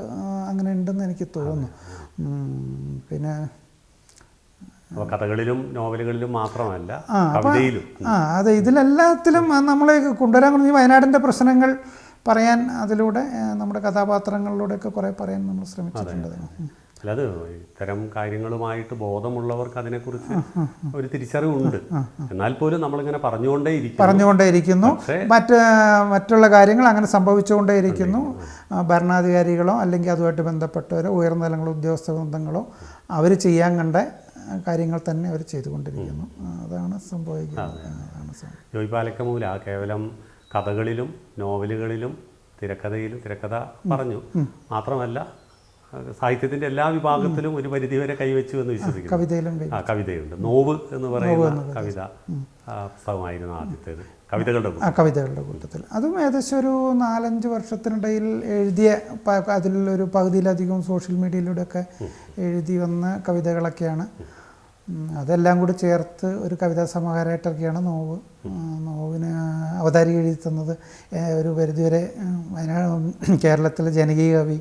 അങ്ങനെ ഉണ്ടെന്ന് എനിക്ക് തോന്നുന്നു. പിന്നെ കഥകളിലും നോവലുകളിലും മാത്രമല്ല, കവിതയിലും അതെ, ഇതിലെല്ലാത്തിലും നമ്മളെ കൊണ്ടുവരാൻ ഈ വയനാടിൻ്റെ പ്രശ്നങ്ങൾ പറയാൻ അതിലൂടെ നമ്മുടെ കഥാപാത്രങ്ങളിലൂടെയൊക്കെ കുറേ പറയാൻ നമ്മൾ ശ്രമിച്ചിട്ടുണ്ട്. അല്ലാതെ ഇത്തരം കാര്യങ്ങളുമായിട്ട് ബോധമുള്ളവർക്ക് അതിനെക്കുറിച്ച് ഒരു തിരിച്ചറിവുണ്ട്. എന്നാൽ പോലും നമ്മളിങ്ങനെ പറഞ്ഞുകൊണ്ടേയിരിക്കുന്നു. മറ്റുള്ള കാര്യങ്ങൾ അങ്ങനെ സംഭവിച്ചുകൊണ്ടേയിരിക്കുന്നു. ഭരണാധികാരികളോ അല്ലെങ്കിൽ അതുമായിട്ട് ബന്ധപ്പെട്ടവരോ ഉയർന്ന തലങ്ങളോ ഉദ്യോഗസ്ഥ ബന്ധങ്ങളോ അവർ ചെയ്യാൻ കണ്ട കാര്യങ്ങൾ തന്നെ അവർ ചെയ്തുകൊണ്ടിരിക്കുന്നു. അതാണ് സംഭവിക്കുന്നത്. ജോയ് പാലക്കമൂല കേവലം കഥകളിലും നോവലുകളിലും തിരക്കഥ പറഞ്ഞു മാത്രമല്ല സാഹിത്യത്തിൻ്റെ എല്ലാ വിഭാഗത്തിലും ഒരു പരിധിവരെ കൈവച്ചു എന്ന് വിശ്വസിക്കുന്നു. കവിതയിലും കവിതയുണ്ട്. നോവ് എന്ന് പറയുന്ന കവിത പുസ്തകമായിരുന്നു ആദ്യത്തേത് കവിതകളുടെ കൂട്ടത്തിൽ. അതും ഏകദേശം ഒരു 4-5 വർഷത്തിനിടയിൽ എഴുതിയ അതിലൊരു പകുതിയിലധികം സോഷ്യൽ മീഡിയയിലൂടെയൊക്കെ എഴുതി വന്ന കവിതകളൊക്കെയാണ്. അതെല്ലാം കൂടി ചേർത്ത് ഒരു കവിതാ സമാഹാരമായിട്ടൊക്കെയാണ് നോവ്. നോവിന് അവതാരിക എഴുതി തന്നത് ഒരു പരിധിവരെ കേരളത്തിലെ ജനകീയ കവി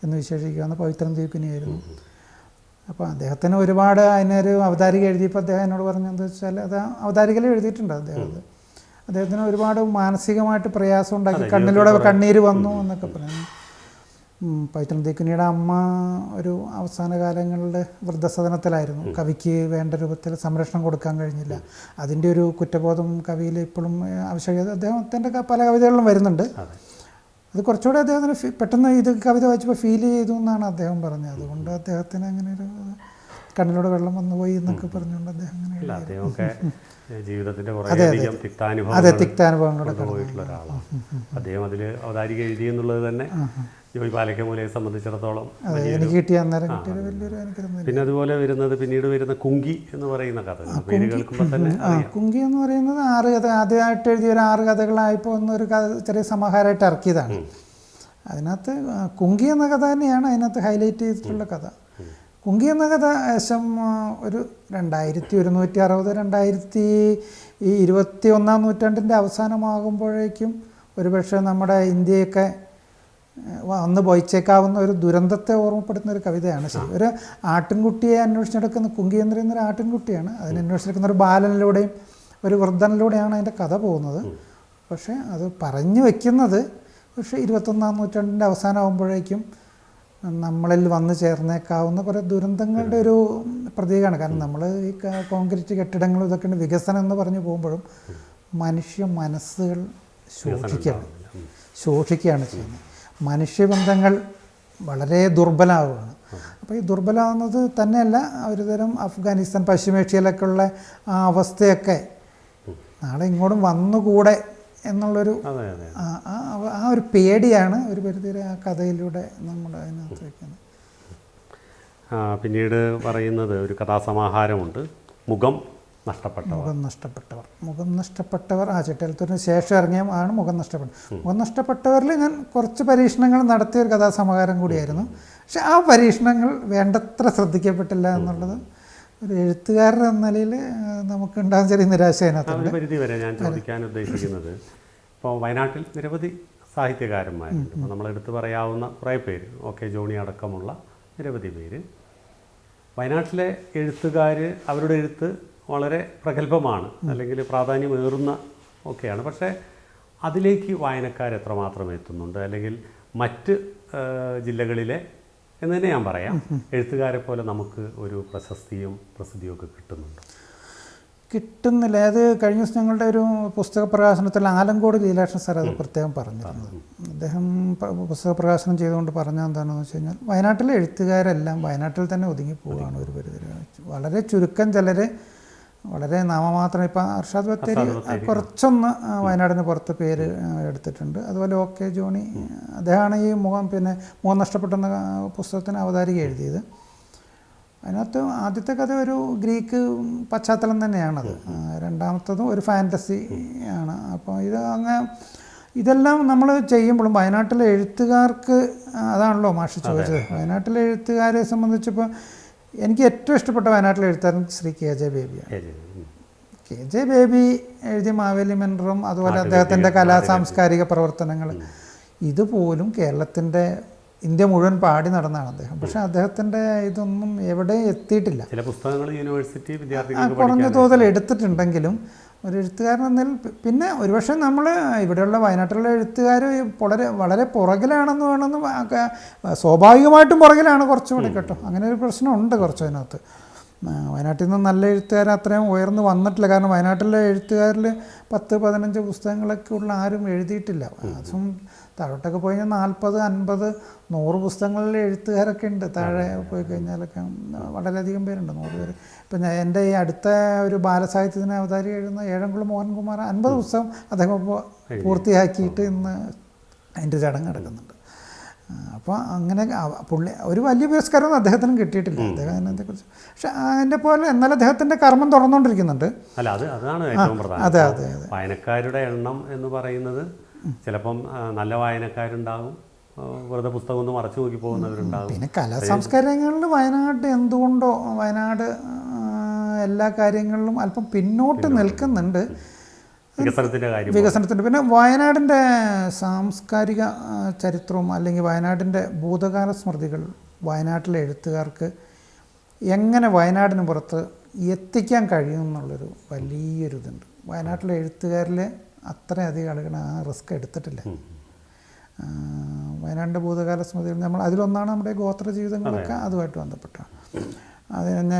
എന്ന് വിശേഷിക്കാവുന്ന പവിത്രൻ ദീപിനിയായിരുന്നു. അപ്പോൾ അദ്ദേഹത്തിന് ഒരുപാട് അതിനൊരു അവതാരിക എഴുതിയപ്പോൾ അദ്ദേഹം എന്നോട് പറഞ്ഞതെന്ന് വെച്ചാൽ അത് അവതാരികയിൽ എഴുതിയിട്ടുണ്ട്. അദ്ദേഹത്തിന് ഒരുപാട് മാനസികമായിട്ട് പ്രയാസം ഉണ്ടാക്കി, കണ്ണിലൂടെ കണ്ണീര് വന്നു എന്നൊക്കെ പറഞ്ഞു. പവിത്രൻ ദീപിനിയുടെ അമ്മ ഒരു അവസാന കാലങ്ങളിൽ വൃദ്ധസദനത്തിലായിരുന്നു. കവിക്ക് വേണ്ട രൂപത്തിൽ സംരക്ഷണം കൊടുക്കാൻ കഴിഞ്ഞില്ല. അതിൻ്റെ ഒരു കുറ്റബോധം കവിയിൽ ഇപ്പോഴും ആവശ്യകത അദ്ദേഹത്തിൻ്റെ പല കവിതകളിലും വരുന്നുണ്ട്. അത് കുറച്ചുകൂടെ അദ്ദേഹത്തിന് പെട്ടെന്ന് ഇത് കവിത വായിച്ചപ്പോൾ ഫീൽ ചെയ്തു എന്നാണ് അദ്ദേഹം പറഞ്ഞത്. അതുകൊണ്ട് അദ്ദേഹത്തിന് അങ്ങനെ ഒരു കണ്ണിലൂടെ വെള്ളം വന്നുപോയി എന്നൊക്കെ പറഞ്ഞുകൊണ്ട് അദ്ദേഹം ജീവിതത്തിന്റെ തിക്താനുഭവങ്ങളോടെ പോയിട്ടുള്ള ഒരാളാണ് അദ്ദേഹം. അതിൽ അവതാരിക എഴുതി എന്നുള്ളത് തന്നെ ജോയ് പാലക്കമൂലയെ സംബന്ധിച്ചിടത്തോളം എനിക്ക് കിട്ടിയ അന്നേരം കിട്ടിയ വലിയൊരു അനുഗ്രഹം. പിന്നെ അതുപോലെ പിന്നീട് വരുന്ന കുങ്കി എന്ന് പറയുന്ന കഥ പേര് കേൾക്കുമ്പോൾ തന്നെ കുങ്കി എന്ന് പറയുന്നത് 6 കഥ ആദ്യമായിട്ട് എഴുതിയ ഒരു 6 കഥകളായപ്പോൾ ഒന്നൊരു ചെറിയ സമാഹാരമായിട്ട് ഇറക്കിയതാണ്. അതിനകത്ത് കുങ്കി എന്ന കഥ തന്നെയാണ് അതിനകത്ത് ഹൈലൈറ്റ് ചെയ്തിട്ടുള്ള കഥ. കുങ്കി എന്ന കഥ ഏകദേശം ഒരു 2160 2021 നൂറ്റാണ്ടിൻ്റെ അവസാനമാകുമ്പോഴേക്കും ഒരുപക്ഷെ നമ്മുടെ ഇന്ത്യയൊക്കെ വന്ന് പോയിച്ചേക്കാവുന്ന ഒരു ദുരന്തത്തെ ഓർമ്മപ്പെടുത്തുന്ന ഒരു കവിതയാണ്. ശരി, ഒരു ആട്ടിൻകുട്ടിയെ അന്വേഷിച്ചെടുക്കുന്ന കുങ്കി എന്ന് പറയുന്ന ഒരു ആട്ടിൻകുട്ടിയാണ്. അതിനെ അന്വേഷിച്ചെടുക്കുന്ന ഒരു ബാലനിലൂടെയും ഒരു വൃദ്ധനിലൂടെയാണ് അതിൻ്റെ കഥ പോകുന്നത്. പക്ഷേ അത് പറഞ്ഞു വയ്ക്കുന്നത് പക്ഷേ 21 നൂറ്റാണ്ടിൻ്റെ അവസാനമാകുമ്പോഴേക്കും നമ്മളിൽ വന്നു ചേർന്നേക്കാവുന്ന കുറേ ദുരന്തങ്ങളുടെ ഒരു പ്രതീകമാണ്. കാരണം നമ്മൾ ഈ കോൺക്രീറ്റ് കെട്ടിടങ്ങളും ഇതൊക്കെയാണ് വികസനം എന്ന് പറഞ്ഞു പോകുമ്പോഴും മനുഷ്യ മനസ്സുകൾ ശോഷിക്കുകയാണ് ചെയ്യുന്നത്. മനുഷ്യബന്ധങ്ങൾ വളരെ ദുർബലമാവുകയാണ്. അപ്പോൾ ഈ ദുർബലമാവുന്നത് തന്നെയല്ല, ഒരുതരം അഫ്ഗാനിസ്ഥാൻ പശ്ചിമേഷ്യയിലൊക്കെ ഉള്ള ആ അവസ്ഥയൊക്കെ നാളെ ഇങ്ങോട്ടും വന്നുകൂടെ എന്നുള്ളൊരു ആ ഒരു പേടിയാണ് ഒരു പരിധിവരെ ആ കഥയിലൂടെ നമ്മൾ അതിനകത്ത് വയ്ക്കുന്നത്. പിന്നീട് പറയുന്നത് ഒരു കഥാസമാഹാരമുണ്ട്, മുഖം നഷ്ടപ്പെട്ടവർ ചെട്ടിയാലത്തൂരിന് ശേഷം ഇറങ്ങിയ ആണ് മുഖം നഷ്ടപ്പെട്ടവരിൽ ഞാൻ കുറച്ച് പരീക്ഷണങ്ങൾ നടത്തിയ ഒരു കഥാസമാഹാരം കൂടിയായിരുന്നു. പക്ഷെ ആ പരീക്ഷണങ്ങൾ വേണ്ടത്ര ശ്രദ്ധിക്കപ്പെട്ടില്ല എന്നുള്ളത് ഒരു എഴുത്തുകാരൻ എന്ന നിലയിൽ നമുക്കുണ്ടാകുന്ന ചെറിയ നിരാശ അതിനകത്തുണ്ട്. പരിധി വരെ ഞാൻ ചോദിക്കാൻ ഉദ്ദേശിക്കുന്നത്, ഇപ്പോൾ വയനാട്ടിൽ നിരവധി സാഹിത്യകാരന്മാരുണ്ട്. ഇപ്പോൾ നമ്മളെടുത്ത് പറയാവുന്ന കുറേ പേര്, OK ജോണി അടക്കമുള്ള നിരവധി പേര്. വയനാട്ടിലെ എഴുത്തുകാർ അവരുടെ എഴുത്ത് വളരെ പ്രഗത്ഭമാണ്, അല്ലെങ്കിൽ പ്രാധാന്യമേറുന്ന ഒക്കെയാണ്. പക്ഷേ അതിലേക്ക് വായനക്കാർ എത്രമാത്രം എത്തുന്നുണ്ട്, അല്ലെങ്കിൽ മറ്റ് ജില്ലകളിലെ എന്ന് തന്നെ ഞാൻ പറയാം എഴുത്തുകാരെ പോലെ നമുക്ക് ഒരു പ്രശസ്തിയും പ്രസിദ്ധിയും ഒക്കെ കിട്ടുന്നില്ല. അത് കഴിഞ്ഞ ദിവസം ഞങ്ങളുടെ ഒരു പുസ്തക പ്രകാശനത്തിൽ ആലങ്കോട് ലീലാകൃഷ്ണൻ സാർ അത് പ്രത്യേകം പറഞ്ഞിരുന്നത്. അദ്ദേഹം പുസ്തക പ്രകാശനം ചെയ്തുകൊണ്ട് പറഞ്ഞത് എന്താണെന്ന് വെച്ച് കഴിഞ്ഞാൽ വയനാട്ടിലെ എഴുത്തുകാരെല്ലാം വയനാട്ടിൽ തന്നെ ഒതുങ്ങി പോവുകയാണ്. ഒരു പരിധി വളരെ ചുരുക്കം ചിലർ വളരെ നാമമാത്രം. ഇപ്പം അർഷാദ് ബത്തേരി കുറച്ചൊന്ന് വയനാടിന് പുറത്ത് പേര് എടുത്തിട്ടുണ്ട്. അതുപോലെ OK ജോണി, അദ്ദേഹമാണ് ഈ മുഖം നഷ്ടപ്പെട്ടെന്ന പുസ്തകത്തിന് അവതാരിക എഴുതിയത്. അതിനകത്ത് ആദ്യത്തെ കഥ ഒരു ഗ്രീക്ക് പശ്ചാത്തലം തന്നെയാണത്. രണ്ടാമത്തതും ഒരു ഫാൻറ്റസി ആണ്. അപ്പോൾ ഇതെല്ലാം നമ്മൾ ചെയ്യുമ്പോഴും വയനാട്ടിലെ എഴുത്തുകാർക്ക് അതാണല്ലോ മാഷ് ചോദിച്ചത്. വയനാട്ടിലെ എഴുത്തുകാരെ സംബന്ധിച്ചിപ്പോൾ എനിക്ക് ഏറ്റവും ഇഷ്ടപ്പെട്ട വയനാട്ടിലെ എഴുത്തുകാരൻ ശ്രീ KJ ബേബിയാണ്. KJ ബേബി എഴുതിയ മാവേലി മെൻഡറും അതുപോലെ അദ്ദേഹത്തിൻ്റെ സാംസ്കാരിക പ്രവർത്തനങ്ങൾ ഇതുപോലും കേരളത്തിൻ്റെ ഇന്ത്യ മുഴുവൻ പാടി നടന്നാണ് അദ്ദേഹം. പക്ഷെ അദ്ദേഹത്തിൻ്റെ ഇതൊന്നും എവിടെയും എത്തിയിട്ടില്ല. ചില പുസ്തകങ്ങൾ യൂണിവേഴ്സിറ്റി കുറഞ്ഞ തോതിൽ എടുത്തിട്ടുണ്ടെങ്കിലും ഒരു എഴുത്തുകാരൻ എന്നതിൽ പിന്നെ ഒരുപക്ഷെ നമ്മൾ ഇവിടെയുള്ള വയനാട്ടിലുള്ള എഴുത്തുകാർ വളരെ പുറകിലാണെന്ന് വേണമെന്ന് സ്വാഭാവികമായിട്ടും പുറകിലാണ് കുറച്ചുകൂടി കേട്ടോ. അങ്ങനെ ഒരു പ്രശ്നമുണ്ട് കുറച്ച് അതിനകത്ത്. വയനാട്ടിൽ നിന്ന് നല്ല എഴുത്തുകാർ അത്രയും ഉയർന്നു വന്നിട്ടില്ല. കാരണം വയനാട്ടിലെ എഴുത്തുകാരിൽ 10-15 പുസ്തകങ്ങളൊക്കെ ഉള്ള ആരും എഴുതിയിട്ടില്ല. അതും താഴോട്ടൊക്കെ പോയി കഴിഞ്ഞാൽ 40, 50, 100 പുസ്തകങ്ങളിൽ എഴുത്തുകാരൊക്കെ ഉണ്ട്. താഴെ പോയി കഴിഞ്ഞാലൊക്കെ വളരെയധികം പേരുണ്ട്, 100 പേര്. ഇപ്പം എൻ്റെ ഈ അടുത്ത ഒരു ബാലസാഹിത്യത്തിന് അവതാരിക എഴുതുന്ന ഏഴംകുളം മോഹൻകുമാർ 50 പുസ്തകം അദ്ദേഹം ഇപ്പോൾ പൂർത്തിയാക്കിയിട്ട് ഇന്ന് അതിൻ്റെ ചടങ്ങ് നടക്കുന്നുണ്ട്. അപ്പോൾ അങ്ങനെ പുള്ളി ഒരു വലിയ പുരസ്കാരമൊന്നും അദ്ദേഹത്തിനും കിട്ടിയിട്ടില്ല, അദ്ദേഹത്തിനെക്കുറിച്ച്. പക്ഷെ അതിൻ്റെ പോലെ എന്നാലും അദ്ദേഹത്തിൻ്റെ കർമ്മം തുറന്നുകൊണ്ടിരിക്കുന്നുണ്ട്. അല്ല, അതാണ് ഏറ്റവും പ്രധാനം. അതെ അതെ അതെ. വായനക്കാരുടെ എണ്ണം എന്ന് പറയുന്നത് ചിലപ്പം നല്ല വായനക്കാരുണ്ടാകും, വെറുതെ പുസ്തകം ഒന്ന് മറച്ചു നോക്കി പോകുന്നവരുണ്ടാകും. പിന്നെ കലാ സംസ്കാരങ്ങളിൽ വയനാട് എന്തുകൊണ്ടോ വയനാട് എല്ലാ കാര്യങ്ങളിലും അല്പം പിന്നോട്ട് നിൽക്കുന്നുണ്ട്, വികസനത്തിൻ്റെ. പിന്നെ വയനാടിൻ്റെ സാംസ്കാരിക ചരിത്രവും അല്ലെങ്കിൽ വയനാടിൻ്റെ ഭൂതകാല സ്മൃതികൾ വയനാട്ടിലെ എഴുത്തുകാർക്ക് എങ്ങനെ വയനാടിന് പുറത്ത് എത്തിക്കാൻ കഴിയും എന്നുള്ളൊരു വലിയൊരു ഇതുണ്ട്. വയനാട്ടിലെ എഴുത്തുകാരിൽ അത്രയധികം ആളുകൾ ആ റിസ്ക് എടുത്തിട്ടില്ല. വയനാടിൻ്റെ ഭൂതകാല സ്മൃതികൾ നമ്മൾ അതിലൊന്നാണ് നമ്മുടെ ഗോത്ര ജീവിതങ്ങളൊക്കെ അതുമായിട്ട് ബന്ധപ്പെട്ടാണ്. അത് തന്നെ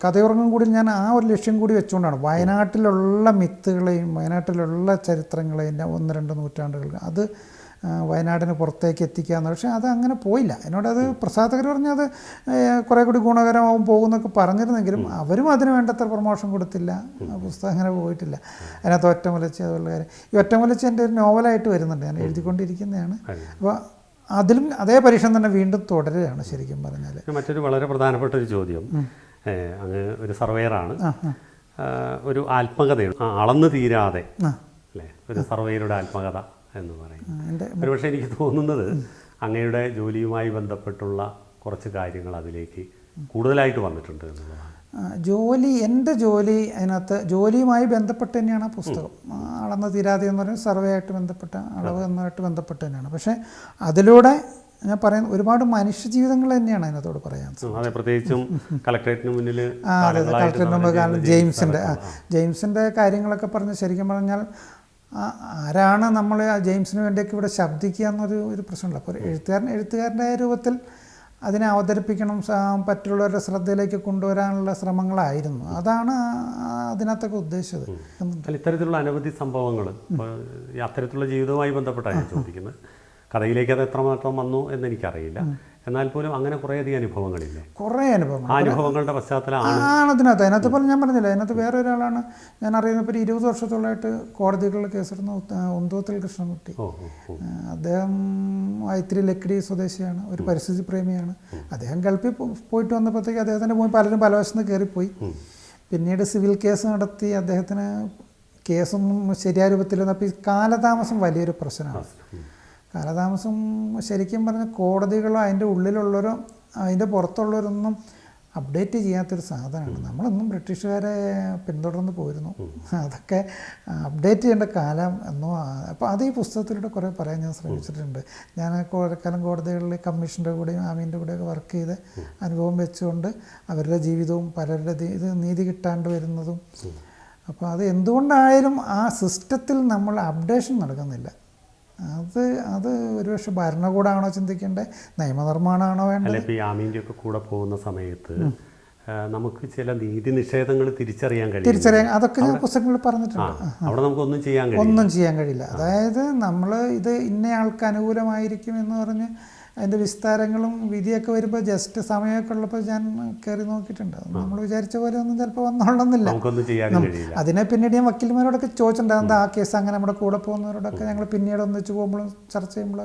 കഥയുറങ്ങും കൂടി ഞാൻ ആ ഒരു ലക്ഷ്യം കൂടി വെച്ചുകൊണ്ടാണ് വയനാട്ടിലുള്ള മിത്തുകളെയും വയനാട്ടിലുള്ള ചരിത്രങ്ങളെയും 1-2 നൂറ്റാണ്ടുകൾ അത് വയനാടിന് പുറത്തേക്ക് എത്തിക്കാമെന്ന്. പക്ഷേ അത് അങ്ങനെ പോയില്ല. എന്നോടത് പ്രസാധകർ പറഞ്ഞത് കുറേ കൂടി ഗുണകരമാവും പോകുമെന്നൊക്കെ പറഞ്ഞിരുന്നെങ്കിലും അവരും അതിന് വേണ്ടത്ര പ്രൊമോഷൻ കൊടുത്തില്ല, പുസ്തകം അങ്ങനെ പോയിട്ടില്ല. അതിനകത്ത് ഒറ്റമുലച്ചി അതുള്ള കാര്യം. ഈ ഒറ്റമുലച്ചി എൻ്റെ ഒരു നോവലായിട്ട് വരുന്നുണ്ട്, ഞാൻ എഴുതിക്കൊണ്ടിരിക്കുന്നതാണ്. അപ്പോൾ അതിലും അതേ പരീക്ഷണം തന്നെ വീണ്ടും തുടരുകയാണ് ശരിക്കും പറഞ്ഞാൽ. മറ്റൊരു വളരെ പ്രധാനപ്പെട്ട ഒരു ചോദ്യം, അങ്ങ് ഒരു സർവേയറാണ്, ഒരു ആത്മകഥയാണ് അളന്നു തീരാതെ അല്ലേ, ഒരു സർവേയറുടെ ആത്മകഥ എന്ന് പറയും. ഒരുപക്ഷെ എനിക്ക് തോന്നുന്നത് അങ്ങയുടെ ജോലിയുമായി ബന്ധപ്പെട്ടുള്ള കുറച്ച് കാര്യങ്ങൾ അതിലേക്ക് കൂടുതലായിട്ട് വന്നിട്ടുണ്ട് എന്നുള്ളതാണ്. എൻ്റെ ജോലി അതിനകത്ത് ജോലിയുമായി ബന്ധപ്പെട്ട് തന്നെയാണ് പുസ്തകം. അളന്ന് തീരാതെ എന്ന് പറയുന്നത് സർവേ ആയിട്ട് ബന്ധപ്പെട്ട അളവ് എന്നതായിട്ട് ബന്ധപ്പെട്ട് തന്നെയാണ്. പക്ഷേ അതിലൂടെ ഞാൻ പറയുന്നത് ഒരുപാട് മനുഷ്യജീവിതങ്ങൾ തന്നെയാണ് അതിനകത്തോട് പറയാൻ. അതെ, പ്രത്യേകിച്ചും കളക്ടറേറ്റിന് മുന്നിൽ ജെയിംസിൻ്റെ കാര്യങ്ങളൊക്കെ പറഞ്ഞ് ശരിക്കും പറഞ്ഞാൽ ആരാണ് നമ്മൾ ജെയിംസിന് വേണ്ടിയൊക്കെ ഇവിടെ ശബ്ദിക്കുക എന്നൊരു പ്രശ്നമില്ല. അപ്പോൾ എഴുത്തുകാരൻ്റെ രൂപത്തിൽ അതിനെ അവതരിപ്പിക്കണം, മറ്റുള്ളവരുടെ ശ്രദ്ധയിലേക്ക് കൊണ്ടുവരാനുള്ള ശ്രമങ്ങളായിരുന്നു. അതാണ് അതിനകത്തൊക്കെ ഉദ്ദേശിച്ചത്. ഇത്തരത്തിലുള്ള അനവധി സംഭവങ്ങൾ അത്തരത്തിലുള്ള ജീവിതവുമായി ബന്ധപ്പെട്ടാണ് ഞാൻ ചോദിക്കുന്നത്. കഥയിലേക്ക് അത് എത്രമാത്രം വന്നു എന്നെനിക്കറിയില്ല, എന്നാൽ പോലും അങ്ങനെ കുറേയധികം അനുഭവങ്ങളില്ലേ, കുറേ അനുഭവങ്ങൾ. ആ അനുഭവങ്ങളുടെ പശ്ചാത്തലമാണ് അതിനകത്ത് പോലെ ഞാൻ പറഞ്ഞില്ല. അതിനകത്ത് വേറെ ഒരാളാണ് ഞാൻ അറിയുന്നത്. ഇപ്പോൾ 20 വർഷത്തോളമായിട്ട് കോടതികളിൽ കേസെടുന്ന ഉന്തോത്തിൽ കൃഷ്ണൻകുട്ടി. അദ്ദേഹം ഇത്തിരി ലക്കിടി സ്വദേശിയാണ്, ഒരു പരിസ്ഥിതി പ്രേമിയാണ്. അദ്ദേഹം ഗൾഫിൽ പോയിട്ട് വന്നപ്പോഴത്തേക്ക് അദ്ദേഹത്തിൻ്റെ മുന്നിൽ പലരും പല വശത്ത് കയറിപ്പോയി. പിന്നീട് സിവിൽ കേസ് നടത്തി അദ്ദേഹത്തിന് കേസൊന്നും ശരിയായ രൂപത്തിൽ വന്നപ്പോൾ ഈ കാലതാമസം വലിയൊരു പ്രശ്നമാണ്. കാലതാമസം ശരിക്കും പറഞ്ഞാൽ കോടതികളോ അതിൻ്റെ ഉള്ളിലുള്ളവരോ അതിൻ്റെ പുറത്തുള്ളവരൊന്നും അപ്ഡേറ്റ് ചെയ്യാത്തൊരു സാധനമാണ്. നമ്മളൊന്നും ബ്രിട്ടീഷുകാരെ പിന്തുടർന്ന് പോയിരുന്നു, അതൊക്കെ അപ്ഡേറ്റ് ചെയ്യേണ്ട കാലം എന്നോ. അപ്പോൾ അത് ഈ പുസ്തകത്തിലൂടെ കുറേ പറയാൻ ഞാൻ ശ്രമിച്ചിട്ടുണ്ട്. ഞാൻ കുറേക്കാലം കോടതികളിൽ കമ്മീഷൻ്റെ കൂടെയും ആമീൻ്റെ കൂടെയൊക്കെ വർക്ക് ചെയ്ത് അനുഭവം വെച്ചുകൊണ്ട് അവരുടെ ജീവിതവും പലരുടെ ഇത് നീതി കിട്ടാണ്ട് വരുന്നതും. അപ്പോൾ അത് എന്തുകൊണ്ടായാലും ആ സിസ്റ്റത്തിൽ നമ്മൾ അപ്ഡേഷൻ നടക്കുന്നില്ല. അത് ഒരുപക്ഷെ ഭരണകൂടമാണോ ചിന്തിക്കേണ്ടത്, നിയമനിർമ്മാണമാണോ വേണ്ടത്? ഇപ്പോൾ ഈ ആമീൻ്റെ ഒക്കെ കൂടെ പോകുന്ന സമയത്ത് നമുക്ക് ചില നീതി നിഷേധങ്ങൾ തിരിച്ചറിയാൻ അതൊക്കെ ഞാൻ പുസ്തകങ്ങളിൽ പറഞ്ഞിട്ടുണ്ട്. അവിടെ നമുക്കൊന്നും ചെയ്യാൻ കഴിയില്ല. അതായത് നമ്മൾ ഇത് ഇന്നയാൾക്ക് അനുകൂലമായിരിക്കും എന്ന് പറഞ്ഞ് അതിൻ്റെ വിസ്താരങ്ങളും വിധിയൊക്കെ വരുമ്പോൾ ജസ്റ്റ് സമയമൊക്കെ ഉള്ളപ്പോൾ ഞാൻ കയറി നോക്കിയിട്ടുണ്ട്. നമ്മൾ വിചാരിച്ച പോലെ ഒന്നും ചിലപ്പോൾ വന്നോളന്നില്ല. അതിനെ പിന്നീട് ഞാൻ വക്കീൽമാരോടൊക്കെ ചോദിച്ചിട്ടുണ്ട്, എന്താ ആ കേസ് അങ്ങനെ നമ്മുടെ കൂടെ പോകുന്നവരോടൊക്കെ ഞങ്ങൾ പിന്നീട് ഒന്നിച്ച് പോകുമ്പോൾ ചർച്ച ചെയ്യുമ്പോൾ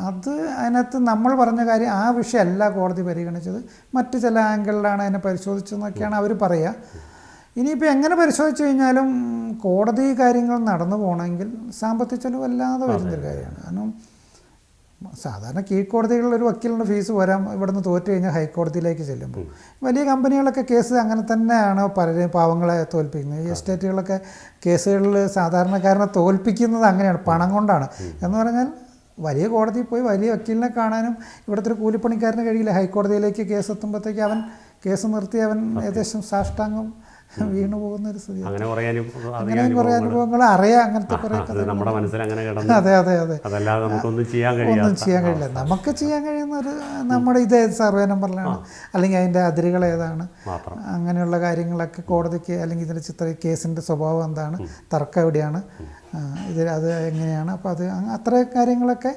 അത് അതിനകത്ത് നമ്മൾ പറഞ്ഞ കാര്യം ആ വിഷയമല്ല കോടതി പരിഗണിച്ചത്, മറ്റ് ചില ആംഗിളിലാണ് അതിനെ പരിശോധിച്ചതെന്നൊക്കെയാണ് അവർ പറയുക. ഇനിയിപ്പോൾ എങ്ങനെ പരിശോധിച്ച് കഴിഞ്ഞാലും കോടതി കാര്യങ്ങൾ നടന്നു പോകണമെങ്കിൽ സാമ്പത്തിക ചെലവ് വല്ലാതെ വരുന്നൊരു കാര്യമാണ്. കാരണം സാധാരണ കീഴ്ക്കോടതികളിൽ ഒരു വക്കീലിൻ്റെ ഫീസ് വരാം, ഇവിടുന്ന് തോറ്റു കഴിഞ്ഞാൽ ഹൈക്കോടതിയിലേക്ക് ചെല്ലുമ്പോൾ. വലിയ കമ്പനികളൊക്കെ കേസ് അങ്ങനെ തന്നെയാണ് പലരെയും പാവങ്ങളെ തോൽപ്പിക്കുന്നത്. ഈ എസ്റ്റേറ്റുകളൊക്കെ കേസുകളിൽ സാധാരണക്കാരനെ തോൽപ്പിക്കുന്നത് അങ്ങനെയാണ്, പണം കൊണ്ടാണ്. എന്ന് പറഞ്ഞാൽ വലിയ കോടതിയിൽ പോയി വലിയ വക്കീലിനെ കാണാനും ഇവിടുത്തെ ഒരു കൂലിപ്പണിക്കാരന് കഴിയില്ല. ഹൈക്കോടതിയിലേക്ക് കേസ് എത്തുമ്പോഴത്തേക്ക് അവൻ കേസ് നിർത്തി അവൻ ഏകദേശം സാഷ്ടാംഗം വീണു പോകുന്ന ഒരു സ്ഥിതി. അങ്ങനെ കുറേ കുറേ അനുഭവങ്ങൾ അറിയാം, അങ്ങനത്തെ കുറേ നമ്മുടെ മനസ്സിൽ അങ്ങനെ കിടന്നു. അതെ അതെ അതെ. അതല്ലാതെ നമുക്കൊന്നും ചെയ്യാൻ കഴിയില്ല. നമുക്ക് ചെയ്യാൻ കഴിയുന്ന ഒരു നമ്മുടെ ഇത് സർവേ നമ്പറിലാണ്, അല്ലെങ്കിൽ അതിൻ്റെ അതിരുകൾ ഏതാണ്, അങ്ങനെയുള്ള കാര്യങ്ങളൊക്കെ കോടതിക്ക്, അല്ലെങ്കിൽ ഇതിൻ്റെ കേസിൻ്റെ സ്വഭാവം എന്താണ്, തർക്കം എവിടെയാണ്, അത് എങ്ങനെയാണ്, അപ്പോൾ അത് അത്ര കാര്യങ്ങളൊക്കെ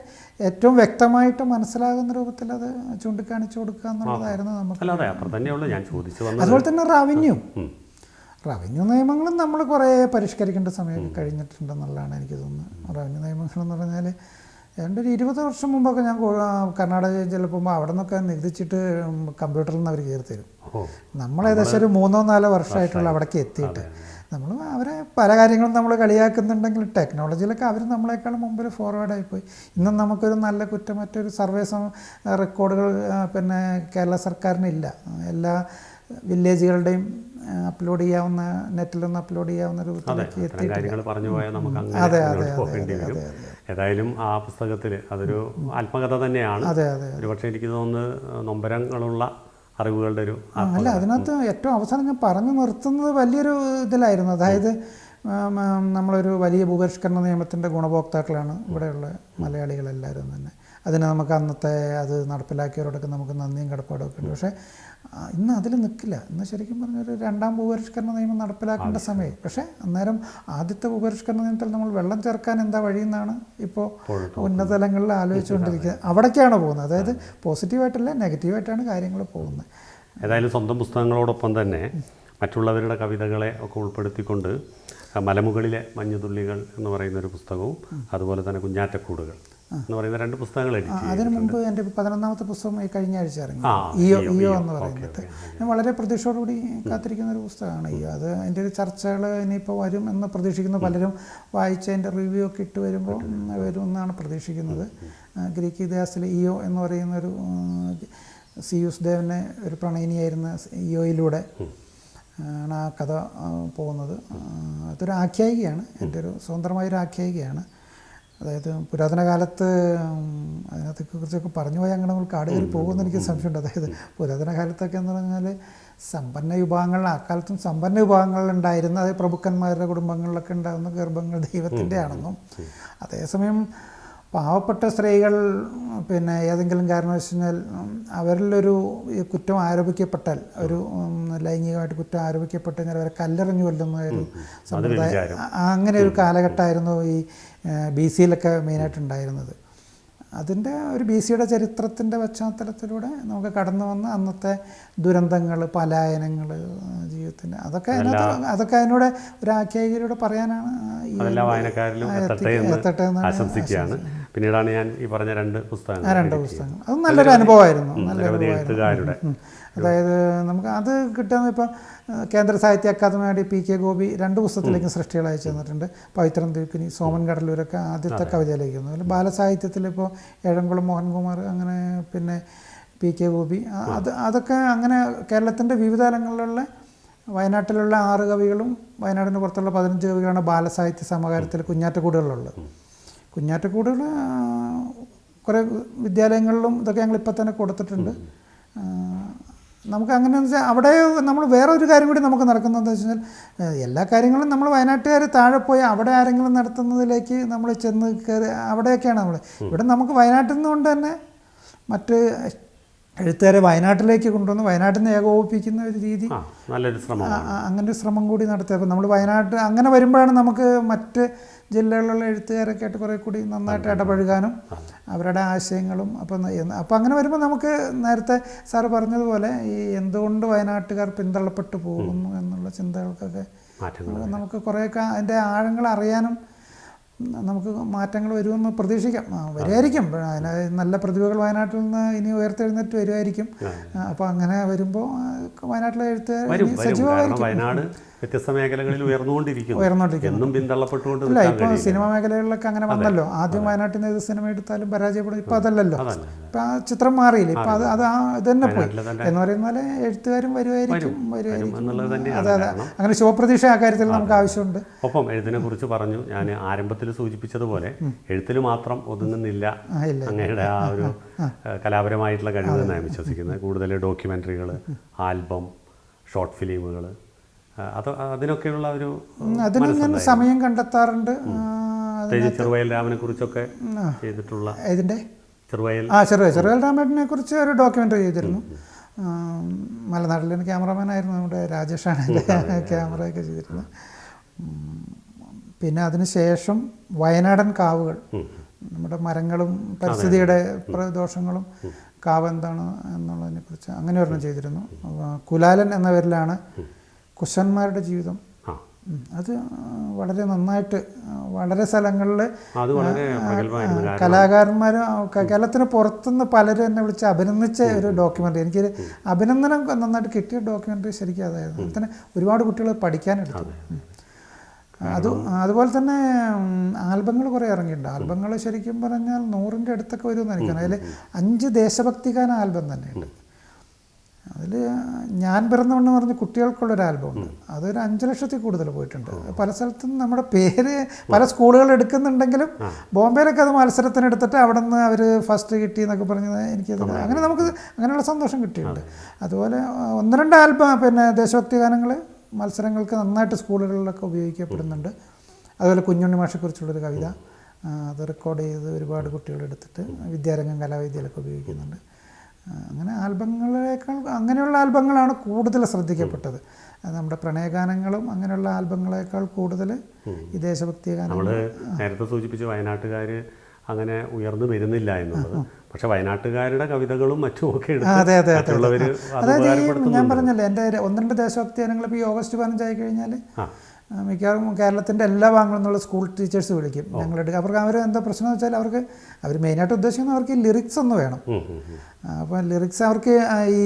ഏറ്റവും വ്യക്തമായിട്ട് മനസ്സിലാകുന്ന രൂപത്തിൽ അത് ചൂണ്ടിക്കാണിച്ചു കൊടുക്കുക എന്നുള്ളതായിരുന്നു നമുക്ക്. അതുപോലെ തന്നെ റവന്യൂ നിയമങ്ങളും നമ്മൾ കുറേ പരിഷ്കരിക്കേണ്ട സമയമൊക്കെ കഴിഞ്ഞിട്ടുണ്ടെന്നുള്ളതാണ് എനിക്ക് തോന്നുന്നത്. റവന്യൂ നിയമങ്ങളെന്ന് പറഞ്ഞാൽ ഏതാണ്ട് ഒരു 20 വർഷം മുമ്പൊക്കെ ഞാൻ കർണാടക ചിലപ്പോൾ അവിടെ നിന്നൊക്കെ നികുതിച്ചിട്ട് കമ്പ്യൂട്ടറിൽ നിന്ന് അവർ കയറി തരും. നമ്മൾ ഏകദേശം ഒരു 3-4 വർഷമായിട്ടുള്ള അവിടേക്ക് എത്തിയിട്ട് നമ്മൾ അവരെ പല കാര്യങ്ങളും നമ്മൾ കളിയാക്കുന്നുണ്ടെങ്കിൽ ടെക്നോളജിയിലൊക്കെ അവർ നമ്മളെക്കാളും മുമ്പിൽ ഫോർവേഡായിപ്പോയി. ഇന്നും നമുക്കൊരു നല്ല കുറ്റമറ്റൊരു സർവേ റെക്കോർഡുകൾ പിന്നെ കേരള സർക്കാരിനില്ല. എല്ലാ വില്ലേജുകളുടെയും അപ്ലോഡ് ചെയ്യാവുന്ന, നെറ്റിലൊന്ന് അപ്ലോഡ് ചെയ്യാവുന്ന രൂപത്തിലേക്ക് എത്തിയിട്ടില്ല. അതെ അതെ അതെ. ഏതായാലും ആ പുസ്തകത്തിൽ അതൊരു ആത്മകഥ തന്നെയാണ്. ഒരുപക്ഷെ എനിക്ക് തോന്നുന്നത് നൊമ്പരങ്ങളുള്ള അറിവുകളുടെ ഒരു അല്ല, അതിനകത്ത് ഏറ്റവും അവസാനം ഞാൻ പറഞ്ഞു നിർത്തുന്നത് വലിയൊരു ഇതിലായിരുന്നു. അതായത് നമ്മളൊരു വലിയ ഭൂപരിഷ്കരണ നിയമത്തിൻ്റെ ഗുണഭോക്താക്കളാണ് ഇവിടെയുള്ള മലയാളികളെല്ലാവരും തന്നെ. അതിന് നമുക്ക് അന്നത്തെ അത് നടപ്പിലാക്കിയവരോടൊക്കെ നമുക്ക് നന്ദിയും കടപ്പാടും ഒക്കെ ഉണ്ട്. പക്ഷേ ഇന്ന് അതിൽ നിൽക്കില്ല. ഇന്ന് ശരിക്കും പറഞ്ഞൊരു 2ാം ഭൂപരിഷ്കരണ നിയമം നടപ്പിലാക്കേണ്ട സമയം. പക്ഷേ അന്നേരം ആദ്യത്തെ ഭൂപരിഷ്കരണ നിയമത്തിൽ നമ്മൾ വെള്ളം ചേർക്കാൻ എന്താ വഴിയെന്നാണ് ഇപ്പോൾ ഉന്നത തലങ്ങളിൽ ആലോചിച്ചുകൊണ്ടിരിക്കുന്നത്. അവിടേക്കാണ് പോകുന്നത്. അതായത് പോസിറ്റീവായിട്ടല്ല, നെഗറ്റീവായിട്ടാണ് കാര്യങ്ങൾ പോകുന്നത്. ഏതായാലും സ്വന്തം പുസ്തകങ്ങളോടൊപ്പം തന്നെ മറ്റുള്ളവരുടെ കവിതകളെ ഒക്കെ ഉൾപ്പെടുത്തിക്കൊണ്ട് മലമുകളിലെ മഞ്ഞുതുള്ളികൾ എന്ന് പറയുന്നൊരു പുസ്തകവും അതുപോലെ തന്നെ കുഞ്ഞാറ്റക്കൂടുകൾ എന്ന് പറയുന്ന 2 പുസ്തകങ്ങൾ എഡിറ്റ് ചെയ്തു. അതിനു മുമ്പ് എൻ്റെ 11ാമത്തെ പുസ്തകം ഈ കഴിഞ്ഞ ആഴ്ച ഇറങ്ങി, ഇയോ എന്ന് പറയുന്നത്. ഞാൻ വളരെ പ്രതീക്ഷയോടുകൂടി കാത്തിരിക്കുന്ന ഒരു പുസ്തകമാണ് ഇയോ. അത് അതിൻ്റെ ഒരു ചർച്ചകൾ ഇനിയിപ്പോൾ വരും എന്ന് പ്രതീക്ഷിക്കുന്നു. പലരും വായിച്ച് അതിൻ്റെ റിവ്യൂ ഒക്കെ ഇട്ട് വരുമ്പോൾ വരുമെന്നാണ് പ്രതീക്ഷിക്കുന്നത്. ഗ്രീക്ക് ഇതിഹാസത്തിൽ ഇയോ എന്ന് പറയുന്നൊരു സിയൂസ് ദേവനെ ഒരു പ്രണയിനിയായിരുന്ന ഇയോയിലൂടെ ആണ് ആ കഥ പോകുന്നത്. അതൊരു ആഖ്യായികയാണ്, എൻ്റെ ഒരു സ്വതന്ത്രമായൊരു ആഖ്യായികയാണ്. അതായത് പുരാതന കാലത്ത് അതിനകത്തെ കുറിച്ചൊക്കെ പറഞ്ഞു പോയാൽ അങ്ങനെ നമ്മൾ കാട് കയറി പോകുമെന്ന് എനിക്ക് സംശയമുണ്ട്. അതായത് പുരാതന കാലത്തൊക്കെ എന്ന് പറഞ്ഞാൽ സമ്പന്ന വിഭാഗങ്ങൾ, അക്കാലത്തും സമ്പന്ന വിഭാഗങ്ങളുണ്ടായിരുന്ന, അതായത് പ്രഭുക്കന്മാരുടെ കുടുംബങ്ങളിലൊക്കെ ഉണ്ടാകുന്ന ഗർഭങ്ങൾ ദൈവത്തിൻ്റെ ആണെന്നും, അതേസമയം പാവപ്പെട്ട സ്ത്രീകൾ പിന്നെ ഏതെങ്കിലും കാരണവശാൽ അവരിലൊരു കുറ്റം ആരോപിക്കപ്പെട്ടാൽ, ഒരു ലൈംഗികമായിട്ട് കുറ്റം ആരോപിക്കപ്പെട്ട് കഴിഞ്ഞാൽ അവരെ കല്ലെറിഞ്ഞു കൊല്ലുന്ന ഒരു സമ്പ്രദായം, അങ്ങനെ ഒരു കാലഘട്ടമായിരുന്നു ഈ BC-യിലൊക്കെ മെയിനായിട്ടുണ്ടായിരുന്നത്. അതിൻ്റെ ഒരു BC-യുടെ ചരിത്രത്തിൻ്റെ പശ്ചാത്തലത്തിലൂടെ നമുക്ക് കടന്നു വന്ന അന്നത്തെ ദുരന്തങ്ങൾ, പലായനങ്ങൾ, ജീവിതത്തിൻ്റെ അതൊക്കെ അതിനൂടെ ഒരു ആഖ്യായികയിലൂടെ പറയാനാണ് എത്തട്ടെ എന്ന് ആശംസിക്കുകയാണ്. പിന്നീടാണ് ഞാൻ ഈ പറഞ്ഞ 2 പുസ്തകങ്ങൾ. അത് നല്ലൊരു അനുഭവമായിരുന്നു. അതായത് നമുക്ക് അത് കിട്ടുന്ന ഇപ്പം കേന്ദ്ര സാഹിത്യ അക്കാദമിയുടെ PK ഗോപി 2 പുസ്തകത്തിലേക്കും സൃഷ്ടികൾ അയച്ചു തന്നിട്ടുണ്ട്. പവിത്രൻ തിരുക്കുനി, സോമൻ കടലൂരൊക്കെ ആദ്യത്തെ കവിതയിലേക്ക് വന്നു. അതിൽ ബാലസാഹിത്യത്തിൽ ഇപ്പോൾ ഏഴംകുളം മോഹൻകുമാർ, അങ്ങനെ പിന്നെ PK ഗോപി, അതൊക്കെ അങ്ങനെ കേരളത്തിൻ്റെ വിവിധ തലങ്ങളിലുള്ള വയനാട്ടിലുള്ള 6 കവികളും വയനാടിന് പുറത്തുള്ള 15 കവികളാണ് ബാലസാഹിത്യ സമകാലത്തിൽ കുഞ്ഞാറ്റക്കൂടുകളുള്ളത്. കുഞ്ഞാറ്റക്കൂടുകൾ കുറേ വിദ്യാലയങ്ങളിലും ഇതൊക്കെ ഞങ്ങളിപ്പോൾ തന്നെ കൊടുത്തിട്ടുണ്ട്. നമുക്ക് അങ്ങനെയെന്ന് വെച്ചാൽ അവിടെ നമ്മൾ വേറെ ഒരു കാര്യം കൂടി നമുക്ക് നടക്കുന്നതെന്ന് വെച്ച് കഴിഞ്ഞാൽ എല്ലാ കാര്യങ്ങളും നമ്മൾ വയനാട്ടുകാർ താഴെ പോയി അവിടെ ആരെങ്കിലും നടത്തുന്നതിലേക്ക് നമ്മൾ ചെന്ന് കയറി അവിടെയൊക്കെയാണ് നമ്മൾ. ഇവിടെ നമുക്ക് വയനാട്ടിൽ നിന്നുകൊണ്ട് തന്നെ മറ്റ് എഴുത്തുകാരെ വയനാട്ടിലേക്ക് കൊണ്ടുവന്ന് വയനാട്ടിൽ നിന്ന് ഏകോപിപ്പിക്കുന്ന ഒരു രീതി, അങ്ങനെ ഒരു ശ്രമം കൂടി നടത്തുക. അപ്പോൾ നമ്മൾ വയനാട്ട് അങ്ങനെ വരുമ്പോഴാണ് നമുക്ക് മറ്റ് ജില്ലകളിലുള്ള എഴുത്തുകാരൊക്കെ ആയിട്ട് കുറേ കൂടി നന്നായിട്ട് ഇടപഴകാനും അവരുടെ ആശയങ്ങളും അപ്പം അങ്ങനെ വരുമ്പോൾ നമുക്ക് നേരത്തെ സാറ് പറഞ്ഞതുപോലെ ഈ എന്തുകൊണ്ട് വയനാട്ടുകാർ പിന്തള്ളപ്പെട്ടു പോകുന്നു എന്നുള്ള ചിന്തകൾക്കൊക്കെ നമുക്ക് കുറേയൊക്കെ അതിൻ്റെ ആഴങ്ങൾ അറിയാനും നമുക്ക് മാറ്റങ്ങൾ വരുമെന്ന് പ്രതീക്ഷിക്കാം. വരുമായിരിക്കും. നല്ല പ്രതിഭകൾ വയനാട്ടിൽ നിന്ന് ഇനി ഉയർത്തെഴുന്നേറ്റ് വരുമായിരിക്കും. അപ്പോൾ അങ്ങനെ വരുമ്പോൾ വയനാട്ടിലെ എഴുത്തുകാർ സജീവമായിരിക്കും. വയനാട് വ്യത്യസ്ത മേഖലകളിൽ ഉയർന്നുകൊണ്ടിരിക്കുന്നു. ഇല്ല, ഇപ്പോൾ സിനിമ മേഖലകളിലൊക്കെ അങ്ങനെ വന്നല്ലോ. ആദ്യം വയനാട്ടിൽ നിന്ന് ഏത് സിനിമ എടുത്താലും പരാജയപ്പെടും. ഇപ്പം അതല്ലല്ലോ. ഇപ്പം ആ ചിത്രം മാറിയില്ല. ഇപ്പം അത് തന്നെ പോയി എന്ന് പറയുന്ന പോലെ എഴുത്തുകാരും വരുമായിരിക്കും. അതെ അതെ, അങ്ങനെ ശുഭപ്രതീക്ഷ ആ കാര്യത്തിൽ നമുക്ക് ആവശ്യമുണ്ട്. ഒപ്പം എഴുത്തിനെ കുറിച്ച് പറഞ്ഞു. ഞാൻ ആരംഭത്തിൽ സൂചിപ്പിച്ചതുപോലെ എഴുത്തിൽ മാത്രം ഒതുങ്ങുന്നില്ല അങ്ങയുടെ ആ ഒരു കലാപരമായിട്ടുള്ള കഴിവ് ഞാൻ വിശ്വസിക്കുന്നത്. കൂടുതൽ ഡോക്യുമെൻ്ററികൾ, ആൽബം, ഷോർട്ട് ഫിലിമുകൾ, അതിനൊക്കെയുള്ള ഒരു അതിന് ഞാൻ സമയം കണ്ടെത്താറുണ്ട്. ചെറുവയൽ രാമനെ കുറിച്ചൊക്കെ ചെയ്തിട്ടുള്ള ഇതിൻ്റെ ചെറുവയൽ ചെറുവയൽ രാമനെ കുറിച്ച് ഒരു ഡോക്യുമെൻ്ററി ചെയ്തിരുന്നു. മലനാട്ടിലെ ക്യാമറമാനായിരുന്നു നമ്മുടെ രാജേഷാണ് എൻ്റെ ക്യാമറയൊക്കെ ചെയ്തിരുന്നത്. പിന്നെ അതിന് ശേഷം വയനാടൻ കാവുകൾ, നമ്മുടെ മരങ്ങളും പരിസ്ഥിതിയുടെ ദോഷങ്ങളും കാവ് എന്താണ് എന്നുള്ളതിനെക്കുറിച്ച് അങ്ങനെ ഒരെണ്ണം ചെയ്തിരുന്നു. കുലാലൻ എന്ന പേരിലാണ് കുശന്മാരുടെ ജീവിതം. അത് വളരെ നന്നായിട്ട് വളരെ സ്ഥലങ്ങളിൽ കലാകാരന്മാരും കേരളത്തിന് പുറത്തുനിന്ന് പലരും എന്നെ വിളിച്ച് അഭിനന്ദിച്ച ഒരു ഡോക്യുമെൻ്ററി. എനിക്കൊരു അഭിനന്ദനം നന്നായിട്ട് കിട്ടിയ ഡോക്യുമെൻ്ററി ശരിക്കും അതായിരുന്നു. അതിൽ തന്നെ ഒരുപാട് കുട്ടികൾ പഠിക്കാനെടുത്തു. അതുപോലെ തന്നെ ആൽബങ്ങൾ കുറേ ഇറങ്ങിയിട്ടുണ്ട്. ആൽബങ്ങൾ ശരിക്കും പറഞ്ഞാൽ 100ൻ്റെ അടുത്തൊക്കെ വരുമെന്ന് എനിക്കാണ്. അതിൽ 5 ദേശഭക്തിഗാന ആൽബം തന്നെയുണ്ട്. അതിൽ ഞാൻ പിറന്നവണ്ണെന്ന് പറഞ്ഞ് കുട്ടികൾക്കുള്ളൊരു ആൽബമുണ്ട്. അതൊരു 5 ലക്ഷത്തിൽ കൂടുതൽ പോയിട്ടുണ്ട്. പല സ്ഥലത്തും നമ്മുടെ പേര് പല സ്കൂളുകൾ എടുക്കുന്നുണ്ടെങ്കിലും ബോംബെയിലൊക്കെ അത് മത്സരത്തിനെടുത്തിട്ട് അവിടെ നിന്ന് അവർ ഫസ്റ്റ് കിട്ടി എന്നൊക്കെ പറഞ്ഞത് എനിക്കത് അങ്ങനെ നമുക്ക് അങ്ങനെയുള്ള സന്തോഷം കിട്ടിയിട്ടുണ്ട്. അതുപോലെ 1-2 ആൽബം പിന്നെ ദേശഭക്തി ഗാനങ്ങൾ മത്സരങ്ങൾക്ക് നന്നായിട്ട് സ്കൂളുകളിലൊക്കെ ഉപയോഗിക്കപ്പെടുന്നുണ്ട്. അതുപോലെ കുഞ്ഞുണ്ണി മാഷെക്കുറിച്ചുള്ളൊരു കവിത അത് റെക്കോർഡ് ചെയ്ത് ഒരുപാട് കുട്ടികളെടുത്തിട്ട് വിദ്യാരംഗം കലാവിദ്യയിലൊക്കെ ഉപയോഗിക്കുന്നുണ്ട്. അങ്ങനെ ആൽബങ്ങളേക്കാൾ അങ്ങനെയുള്ള ആൽബങ്ങളാണ് കൂടുതൽ ശ്രദ്ധിക്കപ്പെട്ടത്. നമ്മുടെ പ്രണയഗാനങ്ങളും അങ്ങനെയുള്ള ആൽബങ്ങളേക്കാൾ കൂടുതൽ ഈ ദേശഭക്തി ഗാനങ്ങൾ. നമ്മൾ നേരത്തെ സൂചിപ്പിച്ച വയനാട്ടുകാർ അങ്ങനെ ഉയർന്നു വരുന്നില്ല എന്നുള്ളത്. പക്ഷെ വയനാട്ടുകാരുടെ കവിതകളും മറ്റുമൊക്കെ അതായത് ഞാൻ പറഞ്ഞല്ലോ എൻ്റെ 1-2 ദേശഭക്തി ഗാനങ്ങൾ ഇപ്പോൾ ഈ ഓഗസ്റ്റ് 15 ആയി കഴിഞ്ഞാൽ മിക്കവാറും കേരളത്തിൻ്റെ എല്ലാ ഭാഗങ്ങളിൽ നിന്നുള്ള സ്കൂൾ ടീച്ചേഴ്സ് വിളിക്കും ഞങ്ങളെടുക്കുക. അവർക്ക് അവർ എന്താ പ്രശ്നം എന്ന് വെച്ചാൽ അവർ മെയിനായിട്ട് ഉദ്ദേശിക്കുന്നത് അവർക്ക് ലിറിക്സ് ഒന്ന് വേണം. അപ്പോൾ ലിറിക്സ് അവർക്ക് ഈ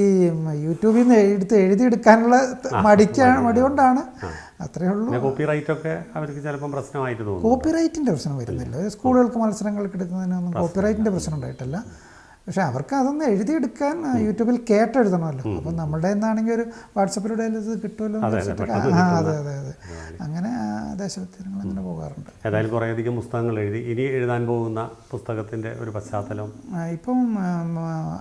യൂട്യൂബിൽ നിന്ന് എഴുതിയെടുക്കാനുള്ള മടി കൊണ്ടാണ്. അത്രയേ ഉള്ളൂ. കോപ്പിറൈറ്റൊക്കെ അവർക്ക് ചിലപ്പം പ്രശ്നമായിട്ട് തോന്നും. കോപ്പിറൈറ്റിൻ്റെ പ്രശ്നം വരുന്നില്ല. സ്കൂളുകൾക്ക് മത്സരങ്ങൾക്ക് എടുക്കുന്നതിനൊന്നും കോപ്പിറൈറ്റിൻ്റെ പ്രശ്നം ഉണ്ടായിട്ടില്ല. പക്ഷേ അവർക്ക് അതൊന്ന് എഴുതിയെടുക്കാൻ യൂട്യൂബിൽ കേട്ടെഴുതണമല്ലോ. അപ്പം നമ്മളുടെ നിന്നാണെങ്കിൽ ഒരു വാട്സപ്പിലൂടെ ഇത് കിട്ടുമല്ലോ എന്ന് വെച്ചിട്ട് അതെ അങ്ങനെ ദേശഭക്തിഗാനങ്ങൾ അങ്ങനെ പോകാറുണ്ട്. ഏതായാലും കുറേയധികം പുസ്തകങ്ങൾ എഴുതി. ഇനി എഴുതാൻ പോകുന്ന പുസ്തകത്തിൻ്റെ ഒരു പശ്ചാത്തലം ഇപ്പം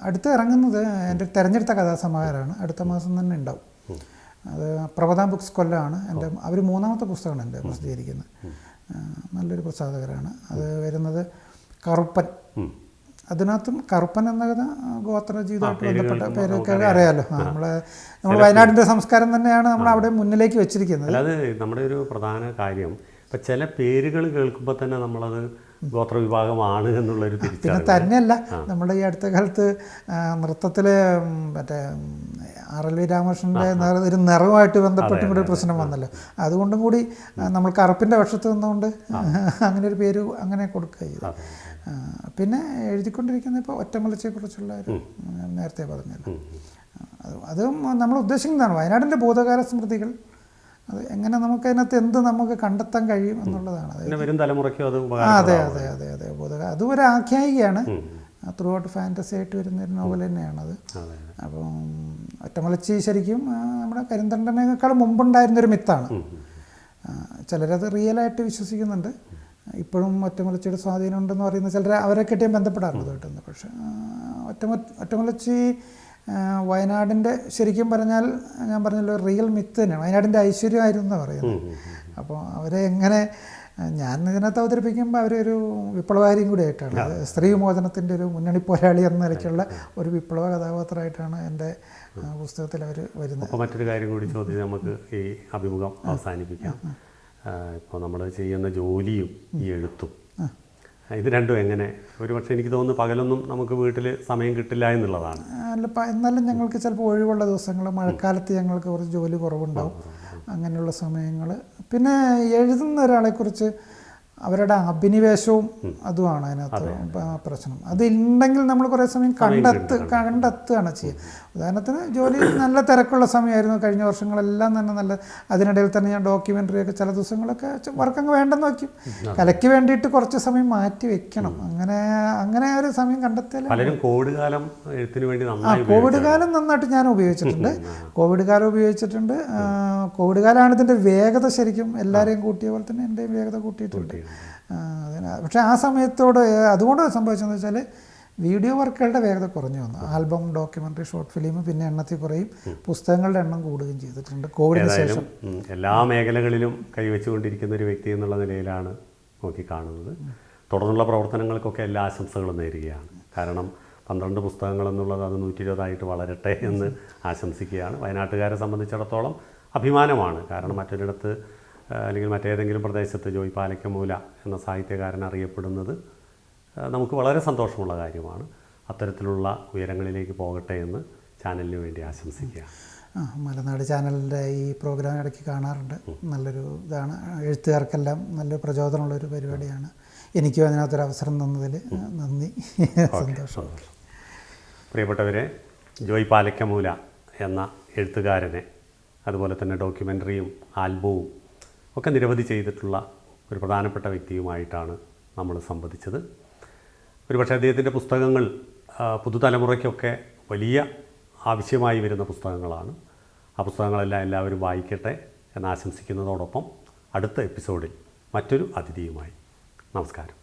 അടുത്ത് ഇറങ്ങുന്നത് എൻ്റെ തിരഞ്ഞെടുത്ത കഥാസമാഹാരമാണ്. അടുത്ത മാസം തന്നെ ഉണ്ടാവും. അത് പ്രവധാൻ ബുക്സ് കൊല്ലമാണ് എൻ്റെ. അവർ 3ാമത്തെ പുസ്തകമാണ് എൻ്റെ പ്രസിദ്ധീകരിക്കുന്നത്. നല്ലൊരു പ്രസാധകരാണ്. അത് വരുന്നത് കറുപ്പൻ. അതിനകത്തും കറുപ്പൻ എന്ന കഥ ഗോത്ര ജീവിതമായിട്ട് ബന്ധപ്പെട്ട പേരൊക്കെ അറിയാമല്ലോ. നമ്മൾ വയനാടിൻ്റെ സംസ്കാരം തന്നെയാണ് നമ്മൾ അവിടെ മുന്നിലേക്ക് വെച്ചിരിക്കുന്നത്. അല്ലാതെ നമ്മുടെ ഒരു പ്രധാന കാര്യം ഇപ്പം ചില പേരുകൾ കേൾക്കുമ്പോൾ തന്നെ നമ്മളത് ഗോത്രവിഭാഗമാണ് എന്നുള്ളൊരു തിരിച്ചറിവ്. പിന്നെ തന്നെയല്ല, നമ്മുടെ ഈ അടുത്ത കാലത്ത് നൃത്തത്തിൽ മറ്റേ RLV രാമകൃഷ്ണൻ്റെ ഒരു നിറവുമായിട്ട് ബന്ധപ്പെട്ടും കൂടി ഒരു പ്രശ്നം വന്നല്ലോ. അതുകൊണ്ടും കൂടി നമ്മൾ കറുപ്പിൻ്റെ പക്ഷത്ത് നിന്നുകൊണ്ട് അങ്ങനെ ഒരു പേര് അങ്ങനെ കൊടുക്കുക ചെയ്തു. പിന്നെ എഴുതിക്കൊണ്ടിരിക്കുന്ന ഇപ്പോൾ ഒറ്റമലച്ചയെക്കുറിച്ചുള്ള ഒരു നേരത്തെ പറഞ്ഞല്ലോ, അതും നമ്മൾ ഉദ്ദേശിക്കുന്നതാണ്. വയനാടിൻ്റെ ഭൂതകാല സ്മൃതികൾ അത് എങ്ങനെ നമുക്കതിനകത്ത് എന്ത് നമുക്ക് കണ്ടെത്താൻ കഴിയും എന്നുള്ളതാണ്. വരും തലമുറയ്ക്കും അത് അതെ ഭൂതകാല അതും ഒരു ആഖ്യായികയാണ്. ത്രൂ ഔട്ട് ഫാൻറ്റസി ആയിട്ട് വരുന്നൊരു നോവൽ തന്നെയാണത്. അപ്പം ഒറ്റമലച്ചി ശരിക്കും നമ്മുടെ കരിന്തണ്ടനേക്കാൾ മുമ്പുണ്ടായിരുന്നൊരു മിത്താണ്. ചിലരത് റിയലായിട്ട് വിശ്വസിക്കുന്നുണ്ട്. ഇപ്പോഴും ഒറ്റമലച്ചിയുടെ സ്വാധീനം ഉണ്ടെന്ന് പറയുന്ന ചിലർ അവരെക്കെട്ടിയും ബന്ധപ്പെടാറുണ്ട് കേട്ടൊന്ന്. പക്ഷേ ഒറ്റമലച്ചി വയനാടിൻ്റെ ശരിക്കും പറഞ്ഞാൽ ഞാൻ പറഞ്ഞല്ലോ റിയൽ മിത്ത് തന്നെയാണ്. വയനാടിൻ്റെ ഐശ്വര്യമായിരുന്നു എന്ന് പറയുന്നത്. അപ്പോൾ അവരെ എങ്ങനെ ഞാൻ ഇതിനകത്ത് അവതരിപ്പിക്കുമ്പോൾ അവരൊരു വിപ്ലവകാരിയും കൂടി ആയിട്ടാണ്, സ്ത്രീ മോചനത്തിൻ്റെ ഒരു മുന്നണി പോരാളി എന്ന നിലയ്ക്കുള്ള ഒരു വിപ്ലവ കഥാപാത്രമായിട്ടാണ് എൻ്റെ പുസ്തകത്തിൽ അവർ വരുന്നത്. അപ്പോൾ മറ്റൊരു കാര്യം കൂടി ചോദിച്ച് നമുക്ക് ഈ അഭിമുഖം അവസാനിപ്പിക്കാം. ഇപ്പോൾ നമ്മൾ ചെയ്യുന്ന ജോലിയും ഈ എഴുത്തും ഇത് രണ്ടും എങ്ങനെ? ഒരുപക്ഷെ എനിക്ക് തോന്നുന്നു പകലൊന്നും നമുക്ക് വീട്ടിൽ സമയം കിട്ടില്ല എന്നുള്ളതാണ്. അല്ല, എന്നാലും ഞങ്ങൾക്ക് ചിലപ്പോൾ ഒഴിവുള്ള ദിവസങ്ങൾ, മഴക്കാലത്ത് ഞങ്ങൾക്ക് കുറച്ച് ജോലി കുറവുണ്ടാവും. അങ്ങനെയുള്ള സമയങ്ങൾ. പിന്നെ എഴുതുന്ന ഒരാളെക്കുറിച്ച് അവരുടെ അഭിനിവേശവും അതുമാണ് അതിനകത്ത് പ്രശ്നം. അതുണ്ടെങ്കിൽ നമ്മൾ കുറേ സമയം കണ്ടെത്തുകയാണ് ചെയ്യുക. ഉദാഹരണത്തിന് ജോലി നല്ല തിരക്കുള്ള സമയമായിരുന്നു കഴിഞ്ഞ വർഷങ്ങളെല്ലാം തന്നെ നല്ല. അതിനിടയിൽ തന്നെ ഞാൻ ഡോക്യുമെൻ്ററിയൊക്കെ ചില ദിവസങ്ങളൊക്കെ വർക്കങ്ങ് വേണ്ടെന്ന് വയ്ക്കും. കലയ്ക്ക് വേണ്ടിയിട്ട് കുറച്ച് സമയം മാറ്റി വെക്കണം. അങ്ങനെ ഒരു സമയം കണ്ടെത്തിയാൽ കോവിഡ് കാലം എഴുത്തിന് വേണ്ടി കോവിഡ് കാലം നന്നായിട്ട് ഞാൻ ഉപയോഗിച്ചിട്ടുണ്ട്. കോവിഡ് കാലമാണ് ഇതിൻ്റെ വേഗത ശരിക്കും എല്ലാവരെയും കൂട്ടിയ പോലെ തന്നെ എൻ്റെയും വേഗത കൂട്ടിയിട്ടുണ്ട്. പക്ഷേ ആ സമയത്തോട് അതുകൊണ്ട് സംഭവിച്ചതെന്ന് വെച്ചാൽ വീഡിയോ വർക്കുകളുടെ വേഗത കുറഞ്ഞു വന്നു. ആൽബം, ഡോക്യുമെൻ്ററി, ഷോർട്ട് ഫിലിം പിന്നെ എണ്ണത്തിൽ കുറയും, പുസ്തകങ്ങളുടെ എണ്ണം കൂടുകയും ചെയ്തിട്ടുണ്ട് കോവിഡിന് ശേഷം. എല്ലാ മേഖലകളിലും കൈവച്ചുകൊണ്ടിരിക്കുന്ന ഒരു വ്യക്തി എന്നുള്ള നിലയിലാണ് നോക്കിക്കാണുന്നത്. തുടർന്നുള്ള പ്രവർത്തനങ്ങൾക്കൊക്കെ എല്ലാ ആശംസകളും നേരുകയാണ്. കാരണം 12 പുസ്തകങ്ങൾ എന്നുള്ളത് അത് 120 വളരട്ടെ എന്ന് ആശംസിക്കുകയാണ്. വയനാട്ടുകാരെ സംബന്ധിച്ചിടത്തോളം അഭിമാനമാണ്. കാരണം മറ്റൊരിടത്ത് അല്ലെങ്കിൽ മറ്റേതെങ്കിലും പ്രദേശത്ത് ജോയ് പാലയ്ക്കമൂല എന്ന സാഹിത്യകാരൻ അറിയപ്പെടുന്നത് നമുക്ക് വളരെ സന്തോഷമുള്ള കാര്യമാണ്. അത്തരത്തിലുള്ള ഉയരങ്ങളിലേക്ക് പോകട്ടെ എന്ന് ചാനലിന് വേണ്ടി ആശംസിക്കുക. മലനാട് ചാനലിൻ്റെ ഈ പ്രോഗ്രാം ഇടയ്ക്ക് കാണാറുണ്ട്. നല്ലൊരു ഇതാണ്. എഴുത്തുകാർക്കെല്ലാം നല്ലൊരു പ്രചോദനമുള്ളൊരു പരിപാടിയാണ്. എനിക്കും അതിനകത്തൊരു അവസരം തന്നതിൽ നന്ദി, സന്തോഷം. പ്രിയപ്പെട്ടവരെ, ജോയ് പാലയ്ക്കമൂല എന്ന എഴുത്തുകാരനെ, അതുപോലെ തന്നെ ഡോക്യുമെൻ്ററിയും ആൽബവും ഒക്കെ നിരവധി ചെയ്തിട്ടുള്ള ഒരു പ്രധാനപ്പെട്ട വ്യക്തിയുമായിട്ടാണ് നമ്മൾ സംവദിച്ചത്. ഒരുപക്ഷെ അദ്ദേഹത്തിൻ്റെ പുസ്തകങ്ങൾ പുതുതലമുറയ്ക്കൊക്കെ വലിയ ആവശ്യമായി വരുന്ന പുസ്തകങ്ങളാണ്. ആ പുസ്തകങ്ങളെല്ലാം എല്ലാവരും വായിക്കട്ടെ എന്ന് ആശംസിക്കുന്നതോടൊപ്പം അടുത്ത എപ്പിസോഡിൽ മറ്റൊരു അതിഥിയുമായി. നമസ്കാരം.